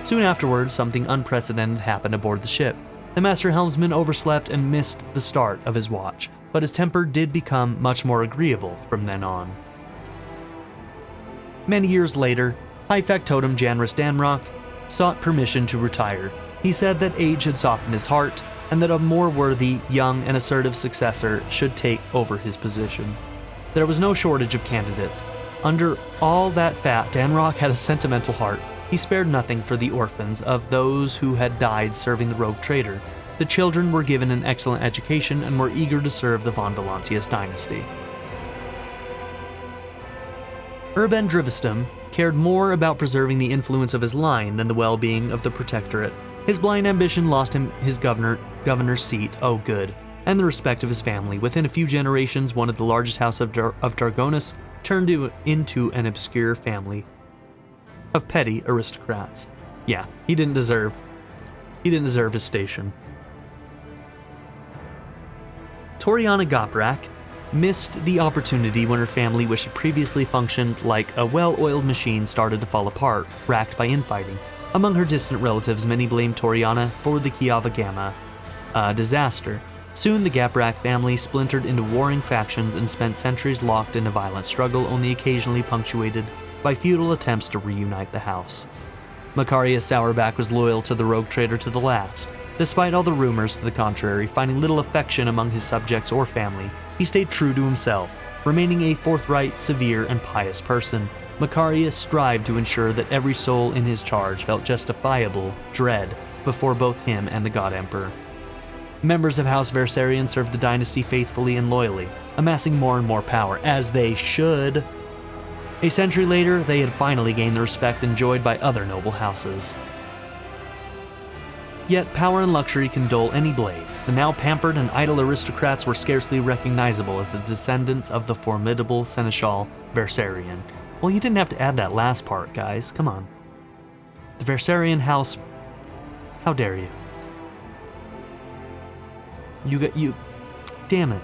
Soon afterwards, something unprecedented happened aboard the ship. The Master Helmsman overslept and missed the start of his watch, but his temper did become much more agreeable from then on. Many years later, High Factotum Janrus Danrock sought permission to retire. He said that age had softened his heart, and that a more worthy, young, and assertive successor should take over his position. There was no shortage of candidates. Under all that fat, Danrock had a sentimental heart. He spared nothing for the orphans of those who had died serving the rogue trader. The children were given an excellent education and were eager to serve the Von Valancius dynasty. Urban Drivistum cared more about preserving the influence of his line than the well-being of the Protectorate. His blind ambition lost him his governor's seat, oh good, and the respect of his family. Within a few generations, one of the largest house of Dargonus turned into an obscure family of petty aristocrats. Yeah, he didn't deserve his station. Toriana Goprak missed the opportunity when her family, which had previously functioned like a well-oiled machine, started to fall apart, racked by infighting. Among her distant relatives, many blamed Toriana for the Kiava Gamma disaster. Soon, the Gaprak family splintered into warring factions and spent centuries locked in a violent struggle, only occasionally punctuated by futile attempts to reunite the house. Macarius Sourback was loyal to the rogue trader to the last. Despite all the rumors to the contrary, finding little affection among his subjects or family, he stayed true to himself, remaining a forthright, severe, and pious person. Macarius strived to ensure that every soul in his charge felt justifiable dread before both him and the God Emperor. Members of House Valancius served the dynasty faithfully and loyally, amassing more and more power, as they should. A century later, they had finally gained the respect enjoyed by other noble houses. Yet power and luxury can dull any blade. The now pampered and idle aristocrats were scarcely recognizable as the descendants of the formidable Seneschal Valancius. Well, you didn't have to add that last part, guys. Come on. The Valancius house... How dare you? You... Damn it.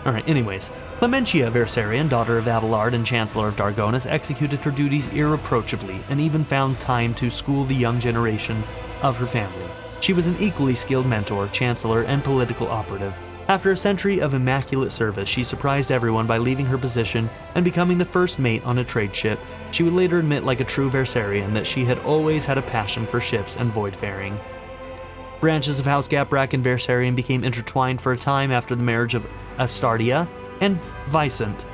Alright, anyways. Clementia Valancius, daughter of Abelard and Chancellor of Dargonus, executed her duties irreproachably and even found time to school the young generations of her family. She was an equally skilled mentor, chancellor, and political operative. After a century of immaculate service, she surprised everyone by leaving her position and becoming the first mate on a trade ship. She would later admit, like a true Valancius, that she had always had a passion for ships and voidfaring. Branches of House Gaprak and Valancius became intertwined for a time after the marriage of Astardia and Vicent,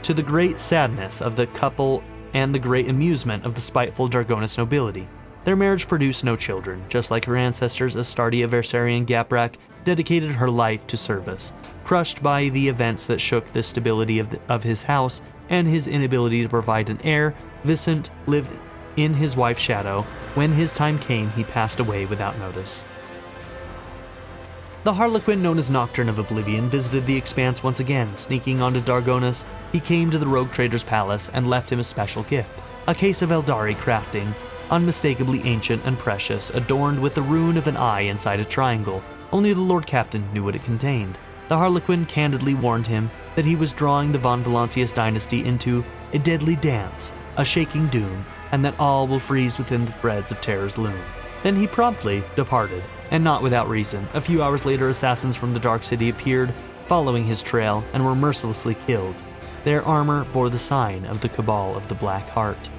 to the great sadness of the couple and the great amusement of the spiteful Dargonus nobility. Their marriage produced no children. Just like her ancestors, Astardia Valancius Gaprak dedicated her life to service. Crushed by the events that shook the stability of his house and his inability to provide an heir, Vicent lived in his wife's shadow. When his time came, he passed away without notice. The Harlequin known as Nocturne of Oblivion visited the Expanse once again. Sneaking onto Dargonus, he came to the rogue trader's palace and left him a special gift, a case of Eldari crafting, unmistakably ancient and precious, adorned with the rune of an eye inside a triangle. Only the Lord Captain knew what it contained. The Harlequin candidly warned him that he was drawing the Von Valancius dynasty into a deadly dance, a shaking doom, and that all will freeze within the threads of terror's loom. Then he promptly departed, and not without reason. A few hours later, assassins from the Dark City appeared, following his trail, and were mercilessly killed. Their armor bore the sign of the Cabal of the Black Heart.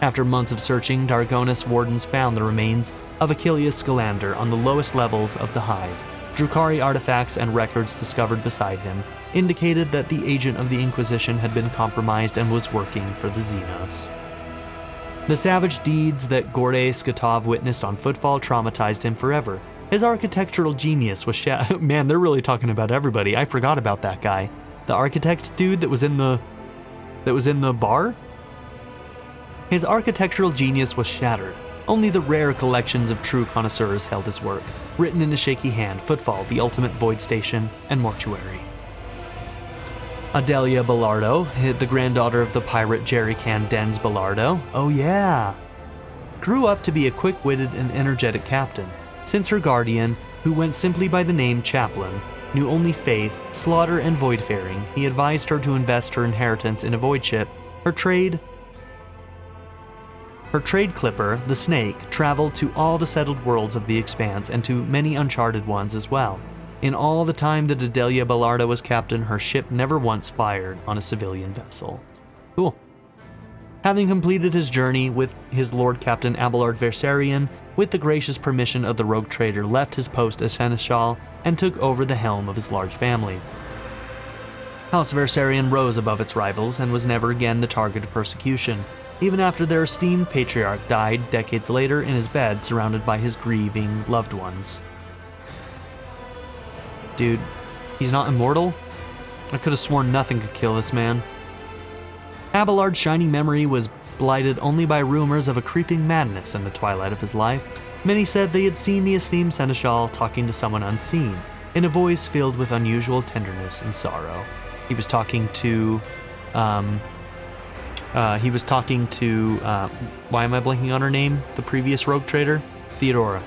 After months of searching, Dargonus wardens found the remains of Achilles Scalander on the lowest levels of the Hive. Drukhari artifacts and records discovered beside him indicated that the agent of the Inquisition had been compromised and was working for the Xenos. The savage deeds that Gorde Skatov witnessed on Footfall traumatized him forever. His architectural genius was Man, they're really talking about everybody. I forgot about that guy. The architect dude that was in the bar? His architectural genius was shattered. Only the rare collections of true connoisseurs held his work, written in a shaky hand, Footfall, the ultimate void station, and mortuary. Adelia Bellardo, the granddaughter of the pirate Jerry Can Dens Bellardo, oh yeah, grew up to be a quick-witted and energetic captain. Since her guardian, who went simply by the name Chaplain, knew only faith, slaughter, and voidfaring, he advised her to invest her inheritance in a void ship. Her trade clipper, the Snake, traveled to all the settled worlds of the Expanse and to many uncharted ones as well. In all the time that Adelia Bellardo was captain, her ship never once fired on a civilian vessel. Cool. Having completed his journey with his Lord Captain Abelard Valancius, with the gracious permission of the rogue trader, left his post as Seneschal and took over the helm of his large family. House Valancius rose above its rivals and was never again the target of persecution, even after their esteemed patriarch died decades later in his bed surrounded by his grieving loved ones. Dude, he's not immortal? I could have sworn nothing could kill this man. Abelard's shining memory was blighted only by rumors of a creeping madness in the twilight of his life. Many said they had seen the esteemed Seneschal talking to someone unseen, in a voice filled with unusual tenderness and sorrow. He was talking to, why am I blanking on her name? The previous rogue trader? Theodora.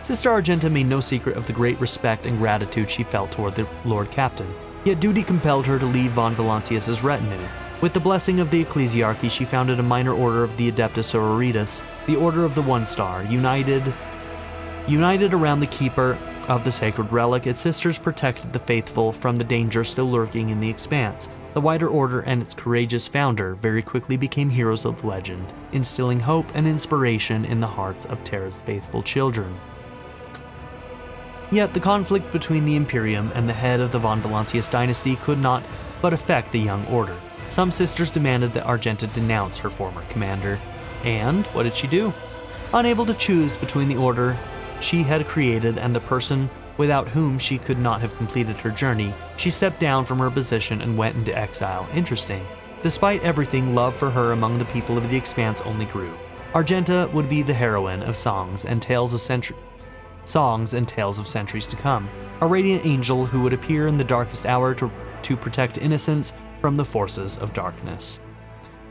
Sister Argenta made no secret of the great respect and gratitude she felt toward the Lord Captain, yet duty compelled her to leave von Valancius's retinue. With the blessing of the ecclesiarchy, she founded a minor order of the Adeptus Sororitas, the Order of the One Star, united around the keeper of the sacred relic. Its sisters protected the faithful from the danger still lurking in the Expanse. The wider order and its courageous founder very quickly became heroes of legend, instilling hope and inspiration in the hearts of Terra's faithful children. Yet the conflict between the Imperium and the head of the von Valancius dynasty could not but affect the young order. Some sisters demanded that Argenta denounce her former commander. And what did she do? Unable to choose between the order she had created and the person without whom she could not have completed her journey, she stepped down from her position and went into exile. Interesting. Despite everything, love for her among the people of the Expanse only grew. Argenta would be the heroine of songs and tales of centuries to come, a radiant angel who would appear in the darkest hour to protect innocence from the forces of darkness.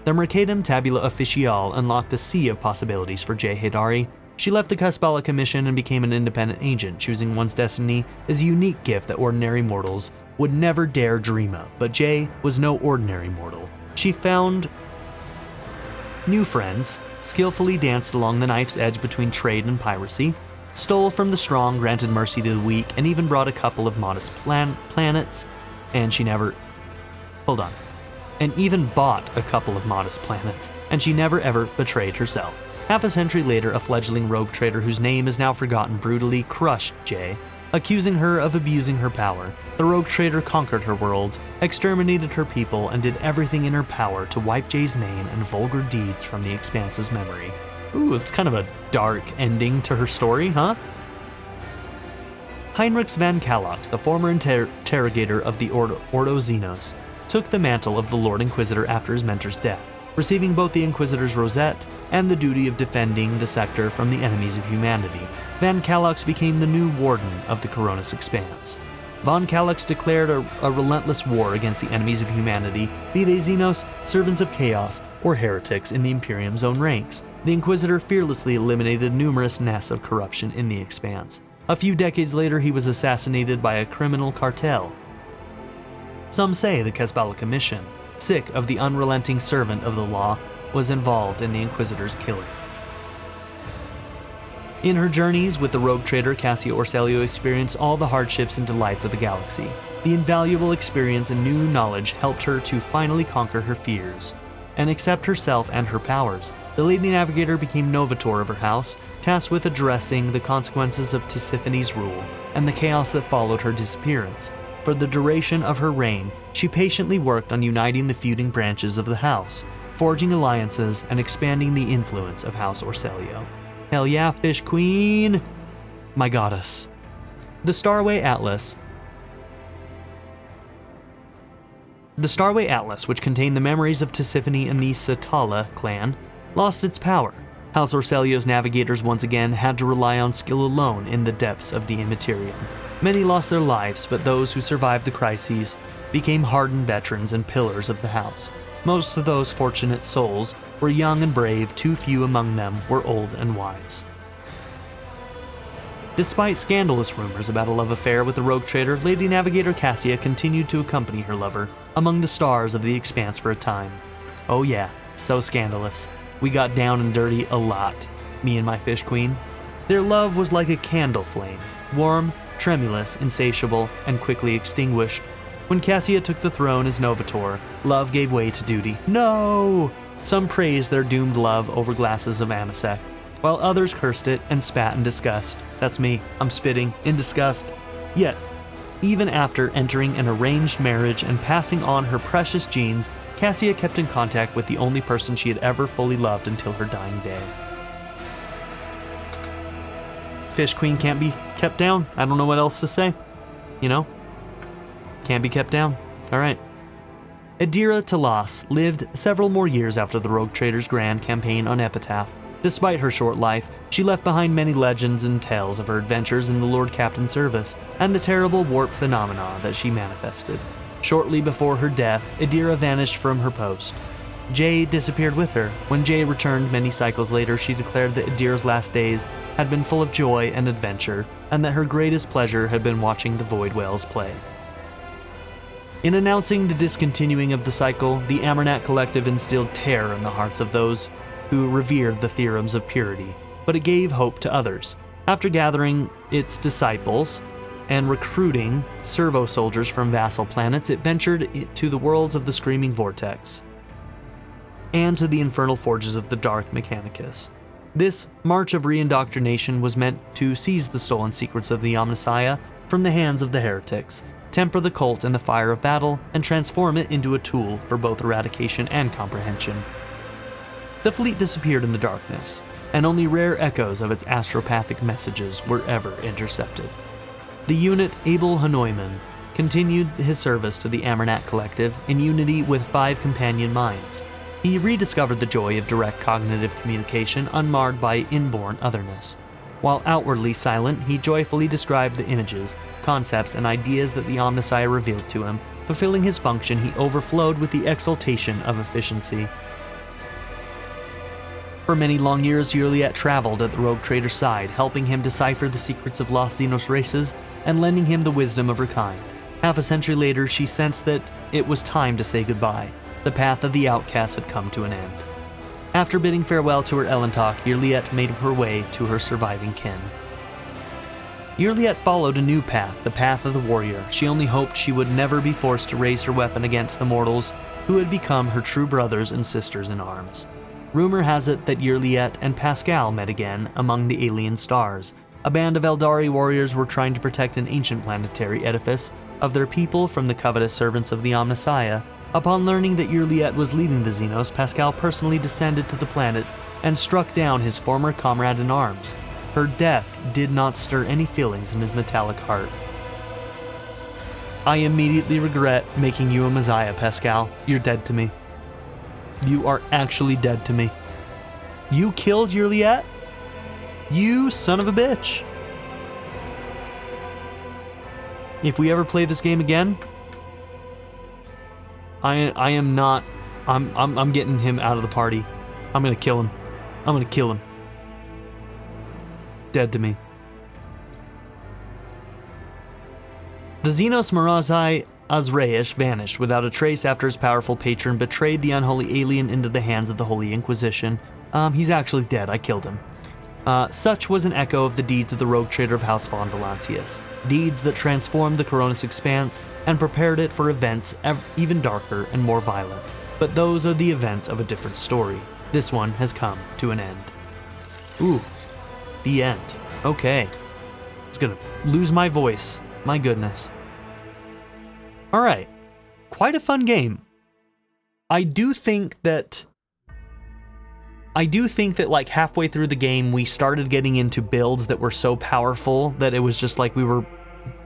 The Mercatum Tabula Officiale unlocked a sea of possibilities for Jay Hidari. She left the Kasbala Commission and became an independent agent. Choosing one's destiny is a unique gift that ordinary mortals would never dare dream of, but Jay was no ordinary mortal. She found new friends, skillfully danced along the knife's edge between trade and piracy, stole from the strong, granted mercy to the weak, and even brought a couple of modest planets, and even bought a couple of modest planets, and she never ever betrayed herself. Half a century later, a fledgling rogue trader whose name is now forgotten brutally crushed Jay, accusing her of abusing her power. The rogue trader conquered her worlds, exterminated her people, and did everything in her power to wipe Jay's name and vulgar deeds from the Expanse's memory. Ooh, it's kind of a dark ending to her story, huh? Heinrich van Kalox, the former interrogator of the Ordo Xenos, took the mantle of the Lord Inquisitor after his mentor's death, receiving both the Inquisitor's rosette and the duty of defending the sector from the enemies of humanity. Van Kalox became the new warden of the Koronus Expanse. Von Kalox declared a relentless war against the enemies of humanity, be they Xenos, servants of chaos, or heretics in the Imperium's own ranks. The Inquisitor fearlessly eliminated numerous nests of corruption in the Expanse. A few decades later, he was assassinated by a criminal cartel. Some say the Kasbala Commission, sick of the unrelenting servant of the law, was involved in the Inquisitor's killing. In her journeys with the rogue trader, Cassia Orselio experienced all the hardships and delights of the galaxy. The invaluable experience and new knowledge helped her to finally conquer her fears and accept herself and her powers. The Lady Navigator became Novator of her house, tasked with addressing the consequences of Tisiphane's rule and the chaos that followed her disappearance. For the duration of her reign, she patiently worked on uniting the feuding branches of the house, forging alliances, and expanding the influence of House Orselio. Hell yeah, Fish Queen! My goddess. The Starway Atlas, which contained the memories of Tisiphone and the Satala clan, lost its power. House Orselio's navigators once again had to rely on skill alone in the depths of the Immaterium. Many lost their lives, but those who survived the crises became hardened veterans and pillars of the house. Most of those fortunate souls were young and brave, too few among them were old and wise. Despite scandalous rumors about a love affair with the rogue trader, Lady Navigator Cassia continued to accompany her lover among the stars of the Expanse for a time. Oh yeah, so scandalous. We got down and dirty a lot, me and my Fish Queen. Their love was like a candle flame, warm, tremulous, insatiable, and quickly extinguished. When Cassia took the throne as Novator, love gave way to duty. No! Some praised their doomed love over glasses of amasec, while others cursed it and spat in disgust. That's me, I'm spitting in disgust. Yet, even after entering an arranged marriage and passing on her precious genes, Cassia kept in contact with the only person she had ever fully loved until her dying day. Fish Queen can't be kept down. I don't know what else to say. You know? Can't be kept down. Alright. Edira Talas lived several more years after the Rogue Trader's grand campaign on Epitaph. Despite her short life, she left behind many legends and tales of her adventures in the Lord Captain's service and the terrible warp phenomena that she manifested. Shortly before her death, Edira vanished from her post. Jay disappeared with her. When Jay returned many cycles later, she declared that Adir's last days had been full of joy and adventure, and that her greatest pleasure had been watching the Void Whales play. In announcing the discontinuing of the cycle, the Amarnat Collective instilled terror in the hearts of those who revered the theorems of purity, but it gave hope to others. After gathering its disciples and recruiting servo soldiers from vassal planets, it ventured to the worlds of the Screaming Vortex and to the infernal forges of the Dark Mechanicus. This march of reindoctrination was meant to seize the stolen secrets of the Omnissiah from the hands of the heretics, temper the cult in the fire of battle, and transform it into a tool for both eradication and comprehension. The fleet disappeared in the darkness, and only rare echoes of its astropathic messages were ever intercepted. The unit Abel Hanoiman continued his service to the Amarnat Collective in unity with 5 companion minds. He rediscovered the joy of direct cognitive communication unmarred by inborn otherness. While outwardly silent, he joyfully described the images, concepts, and ideas that the Omnissiah revealed to him. Fulfilling his function, he overflowed with the exultation of efficiency. For many long years, Yurliet traveled at the rogue trader's side, helping him decipher the secrets of lost Xenos races and lending him the wisdom of her kind. Half a century later, she sensed that it was time to say goodbye. The path of the outcast had come to an end. After bidding farewell to her Elentok, Yurliet made her way to her surviving kin. Yurliet followed a new path, the path of the warrior. She only hoped she would never be forced to raise her weapon against the mortals who had become her true brothers and sisters in arms. Rumor has it that Yurliet and Pascal met again among the alien stars. A band of Eldari warriors were trying to protect an ancient planetary edifice of their people from the covetous servants of the Omnissiah. Upon learning that Yurliet was leading the Xenos, Pascal personally descended to the planet and struck down his former comrade in arms. Her death did not stir any feelings in his metallic heart. I immediately regret making you a Messiah, Pascal. You're dead to me. You are actually dead to me. You killed Yurliet? You son of a bitch. If we ever play this game again, I am not. I'm getting him out of the party. I'm gonna kill him. I'm gonna kill him. Dead to me. The Xenos Mirazai Azraesh vanished without a trace after his powerful patron betrayed the unholy alien into the hands of the Holy Inquisition. He's actually dead. I killed him. Such was an echo of the deeds of the rogue trader of House Valancius, deeds that transformed the Koronus Expanse and prepared it for events even darker and more violent. But those are the events of a different story. This one has come to an end. Ooh, the end. Okay. It's gonna lose my voice. My goodness. Alright. Quite a fun game. I do think that like halfway through the game we started getting into builds that were so powerful that it was just like we were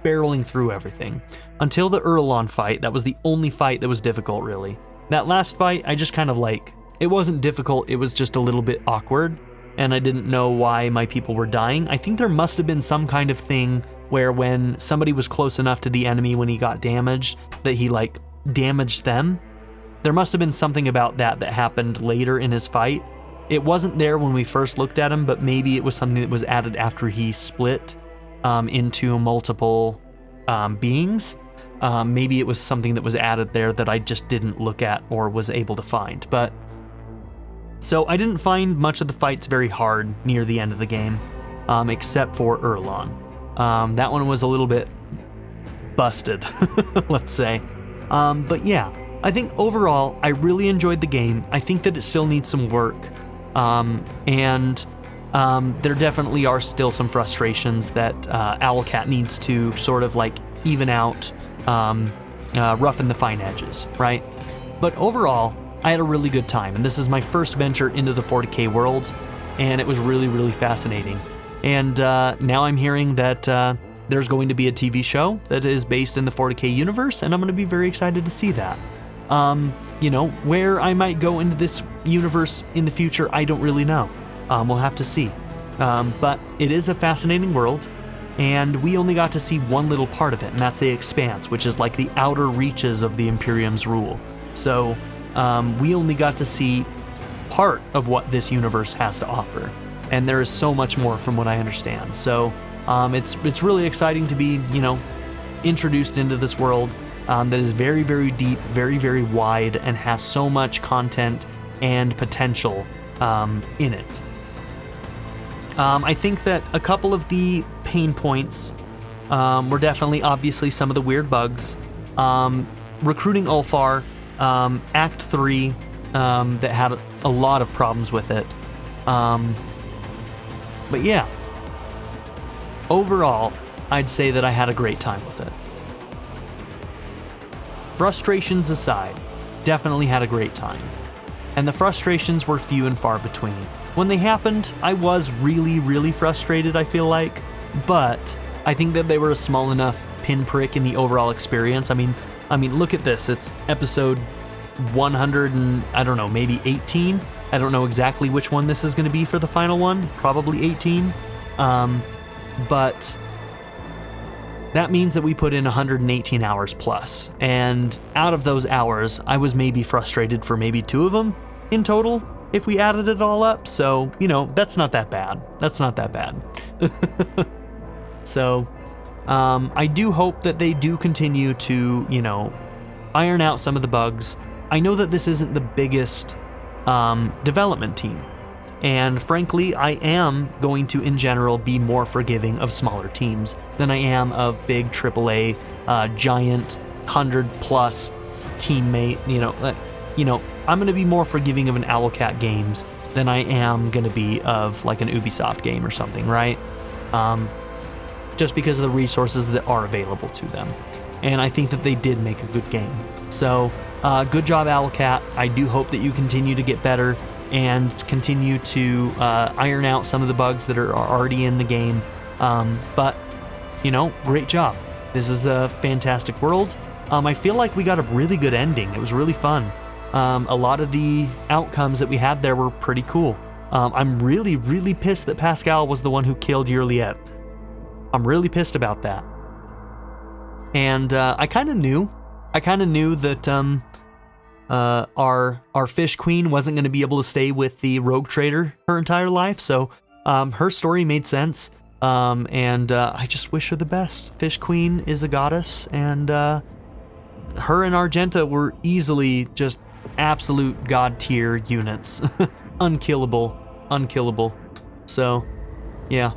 barreling through everything. Until the Urlon fight, that was the only fight that was difficult really. That last fight, I just kind of like, it wasn't difficult, it was just a little bit awkward, and I didn't know why my people were dying. I think there must have been some kind of thing where when somebody was close enough to the enemy when he got damaged, that he like damaged them. There must have been something about that happened later in his fight. It wasn't there when we first looked at him, but maybe it was something that was added after he split into multiple beings. Maybe it was something that was added there that I just didn't look at or was able to find. But so I didn't find much of the fights very hard near the end of the game, except for Urlon. That one was a little bit busted, let's say. But yeah, I think overall I really enjoyed the game. I think that it still needs some work. And there definitely are still some frustrations that Owlcat needs to sort of like even out, roughen the fine edges, right? But overall, I had a really good time, and this is my first venture into the 40k world, and it was really, really fascinating. And now I'm hearing that there's going to be a TV show that is based in the 40k universe, and I'm going to be very excited to see that. You know, where I might go into this universe in the future, I don't really know. We'll have to see. But it is a fascinating world, and we only got to see one little part of it, and that's the Expanse, which is like the outer reaches of the Imperium's rule. So we only got to see part of what this universe has to offer, and there is so much more from what I understand. So it's really exciting to be, introduced into this world that is very, very deep, very, very wide, and has so much content and potential in it. I think that a couple of the pain points were definitely, obviously, some of the weird bugs. Recruiting Ulfar, Act 3, that had a lot of problems with it. But yeah, overall, I'd say that I had a great time with it. Frustrations aside, definitely had a great time. And the frustrations were few and far between. When they happened, I was really, really frustrated, I feel like, but I think that they were a small enough pinprick in the overall experience. I mean, look at this. It's episode 100 and, I don't know, maybe 18. I don't know exactly which one this is going to be for the final one. Probably 18. But that means that we put in 118 hours plus. And out of those hours, I was maybe frustrated for maybe 2 of them in total, if we added it all up. So, that's not that bad. That's not that bad. So, I do hope that they do continue to, iron out some of the bugs. I know that this isn't the biggest development team. And frankly, I am going to, in general, be more forgiving of smaller teams than I am of big AAA, giant, 100-plus teammate, I'm going to be more forgiving of an Owlcat Games than I am going to be of, like, an Ubisoft game or something, right? Just because of the resources that are available to them. And I think that they did make a good game. So, good job, Owlcat. I do hope that you continue to get better and continue to iron out some of the bugs that are already in the game. But, great job. This is a fantastic world. I feel like we got a really good ending. It was really fun. A lot of the outcomes that we had there were pretty cool. I'm really, really pissed that Pascal was the one who killed Yurliet. I'm really pissed about that. And I kind of knew that our fish queen wasn't going to be able to stay with the rogue trader her entire life, so her story made sense, and I just wish her the best. Fish queen is a goddess, and her and Argenta were easily just absolute god tier units. Unkillable. So, yeah.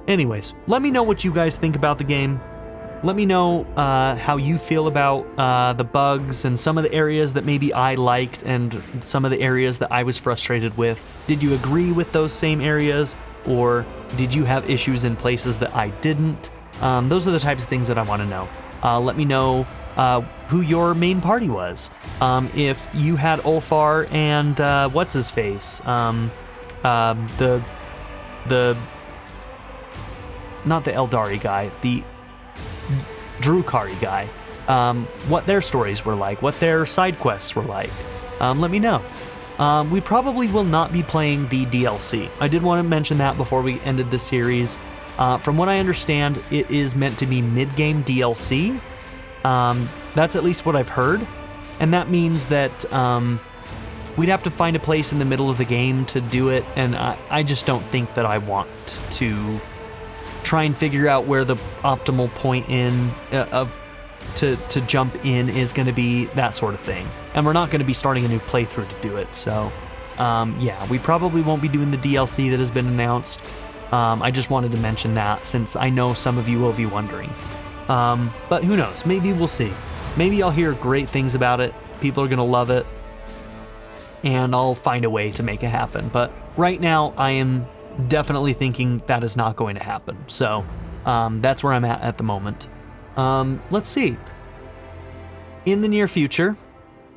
Anyways, let me know what you guys think about the game. Let me know how you feel about the bugs and some of the areas that maybe I liked and some of the areas that I was frustrated with. Did you agree with those same areas, or did you have issues in places that I didn't? Those are the types of things that I want to know. Let me know who your main party was. If you had Ulfar and what's his face? Not the Eldari guy, the Drukari guy, what their stories were like, what their side quests were like. Let me know. We probably will not be playing the DLC. I did want to mention that before we ended the series. From what I understand, it is meant to be mid-game DLC. That's at least what I've heard. And that means that we'd have to find a place in the middle of the game to do it, and I just don't think that I want to try and figure out where the optimal point to jump in is going to be, that sort of thing. And we're not going to be starting a new playthrough to do it, so yeah, we probably won't be doing the DLC that has been announced. I just wanted to mention that since I know some of you will be wondering. But who knows, maybe we'll see. Maybe I'll hear great things about it, people are going to love it, and I'll find a way to make it happen. But right now, I am definitely thinking that is not going to happen. So that's where I'm at the moment. Let's see. In the near future,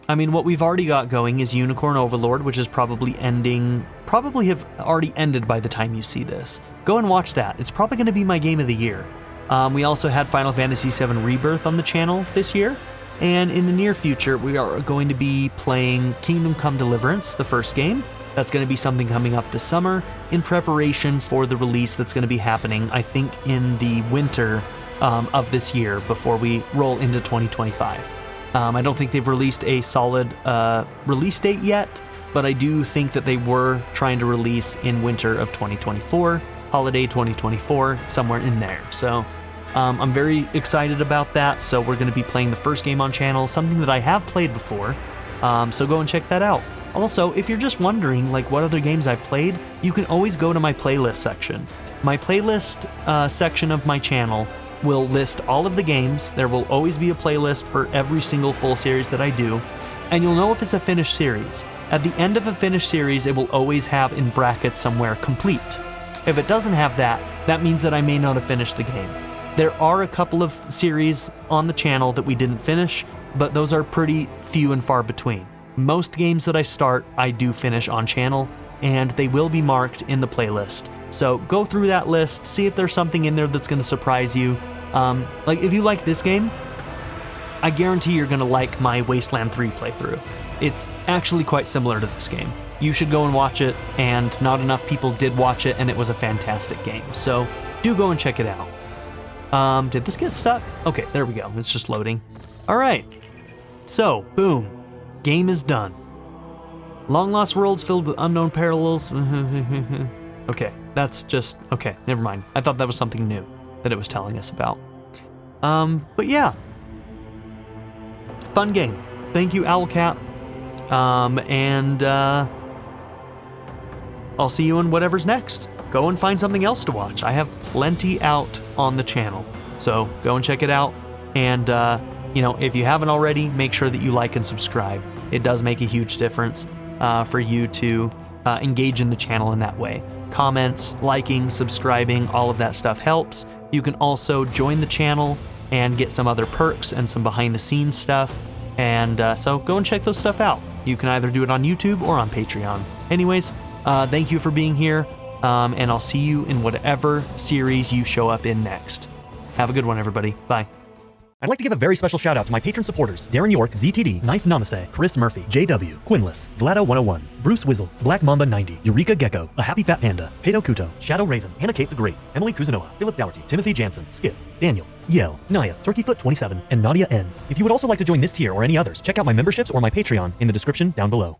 what we've already got going is Unicorn Overlord, which is probably have already ended by the time you see this. Go and watch that. It's probably going to be my game of the year. We also had Final Fantasy VII Rebirth on the channel this year. And in the near future, we are going to be playing Kingdom Come Deliverance, the first game. That's going to be something coming up this summer in preparation for the release that's going to be happening, I think, in the winter of this year before we roll into 2025. I don't think they've released a solid release date yet, but I do think that they were trying to release in winter of 2024, holiday 2024, somewhere in there. So I'm very excited about that. So we're going to be playing the first game on channel, something that I have played before. So go and check that out. Also, if you're just wondering like what other games I've played, you can always go to my playlist section. My playlist section of my channel will list all of the games. There will always be a playlist for every single full series that I do, and you'll know if it's a finished series. At the end of a finished series, it will always have in brackets somewhere complete. If it doesn't have that, that means that I may not have finished the game. There are a couple of series on the channel that we didn't finish, but those are pretty few and far between. Most games that I start, I do finish on channel, and they will be marked in the playlist. So go through that list, see if there's something in there that's going to surprise you. Like if you like this game, I guarantee you're going to like my Wasteland 3 playthrough. It's actually quite similar to this game. You should go and watch it, and not enough people did watch it, and it was a fantastic game. So do go and check it out. Did this get stuck? Okay, there we go. It's just loading. All right. So, boom. Game is done. Long lost worlds filled with unknown parallels. Okay, that's just, okay, never mind. I thought that was something new that it was telling us about. But yeah. Fun game. Thank you, Owlcat. I'll see you in whatever's next. Go and find something else to watch. I have plenty out on the channel. So go and check it out. And, you know, if you haven't already, make sure that you like and subscribe. It does make a huge difference for you to engage in the channel in that way. Comments, liking, subscribing, all of that stuff helps. You can also join the channel and get some other perks and some behind the scenes stuff. And so go and check those stuff out. You can either do it on YouTube or on Patreon. Anyways, thank you for being here. And I'll see you in whatever series you show up in next. Have a good one, everybody. Bye. I'd like to give a very special shout out to my patron supporters: Darren York, ZTD, Knife Namaste, Chris Murphy, JW, Quinless, Vlado101, Bruce Wizzle, Black Mamba 90, Eureka Gecko, A Happy Fat Panda, Pedo Kuto, Shadow Raven, Hannah Kate the Great, Emily Kuzanoa, Philip Dougherty, Timothy Jansen, Skip, Daniel, Yell, Naya, Turkeyfoot 27, and Nadia N. If you would also like to join this tier or any others, check out my memberships or my Patreon in the description down below.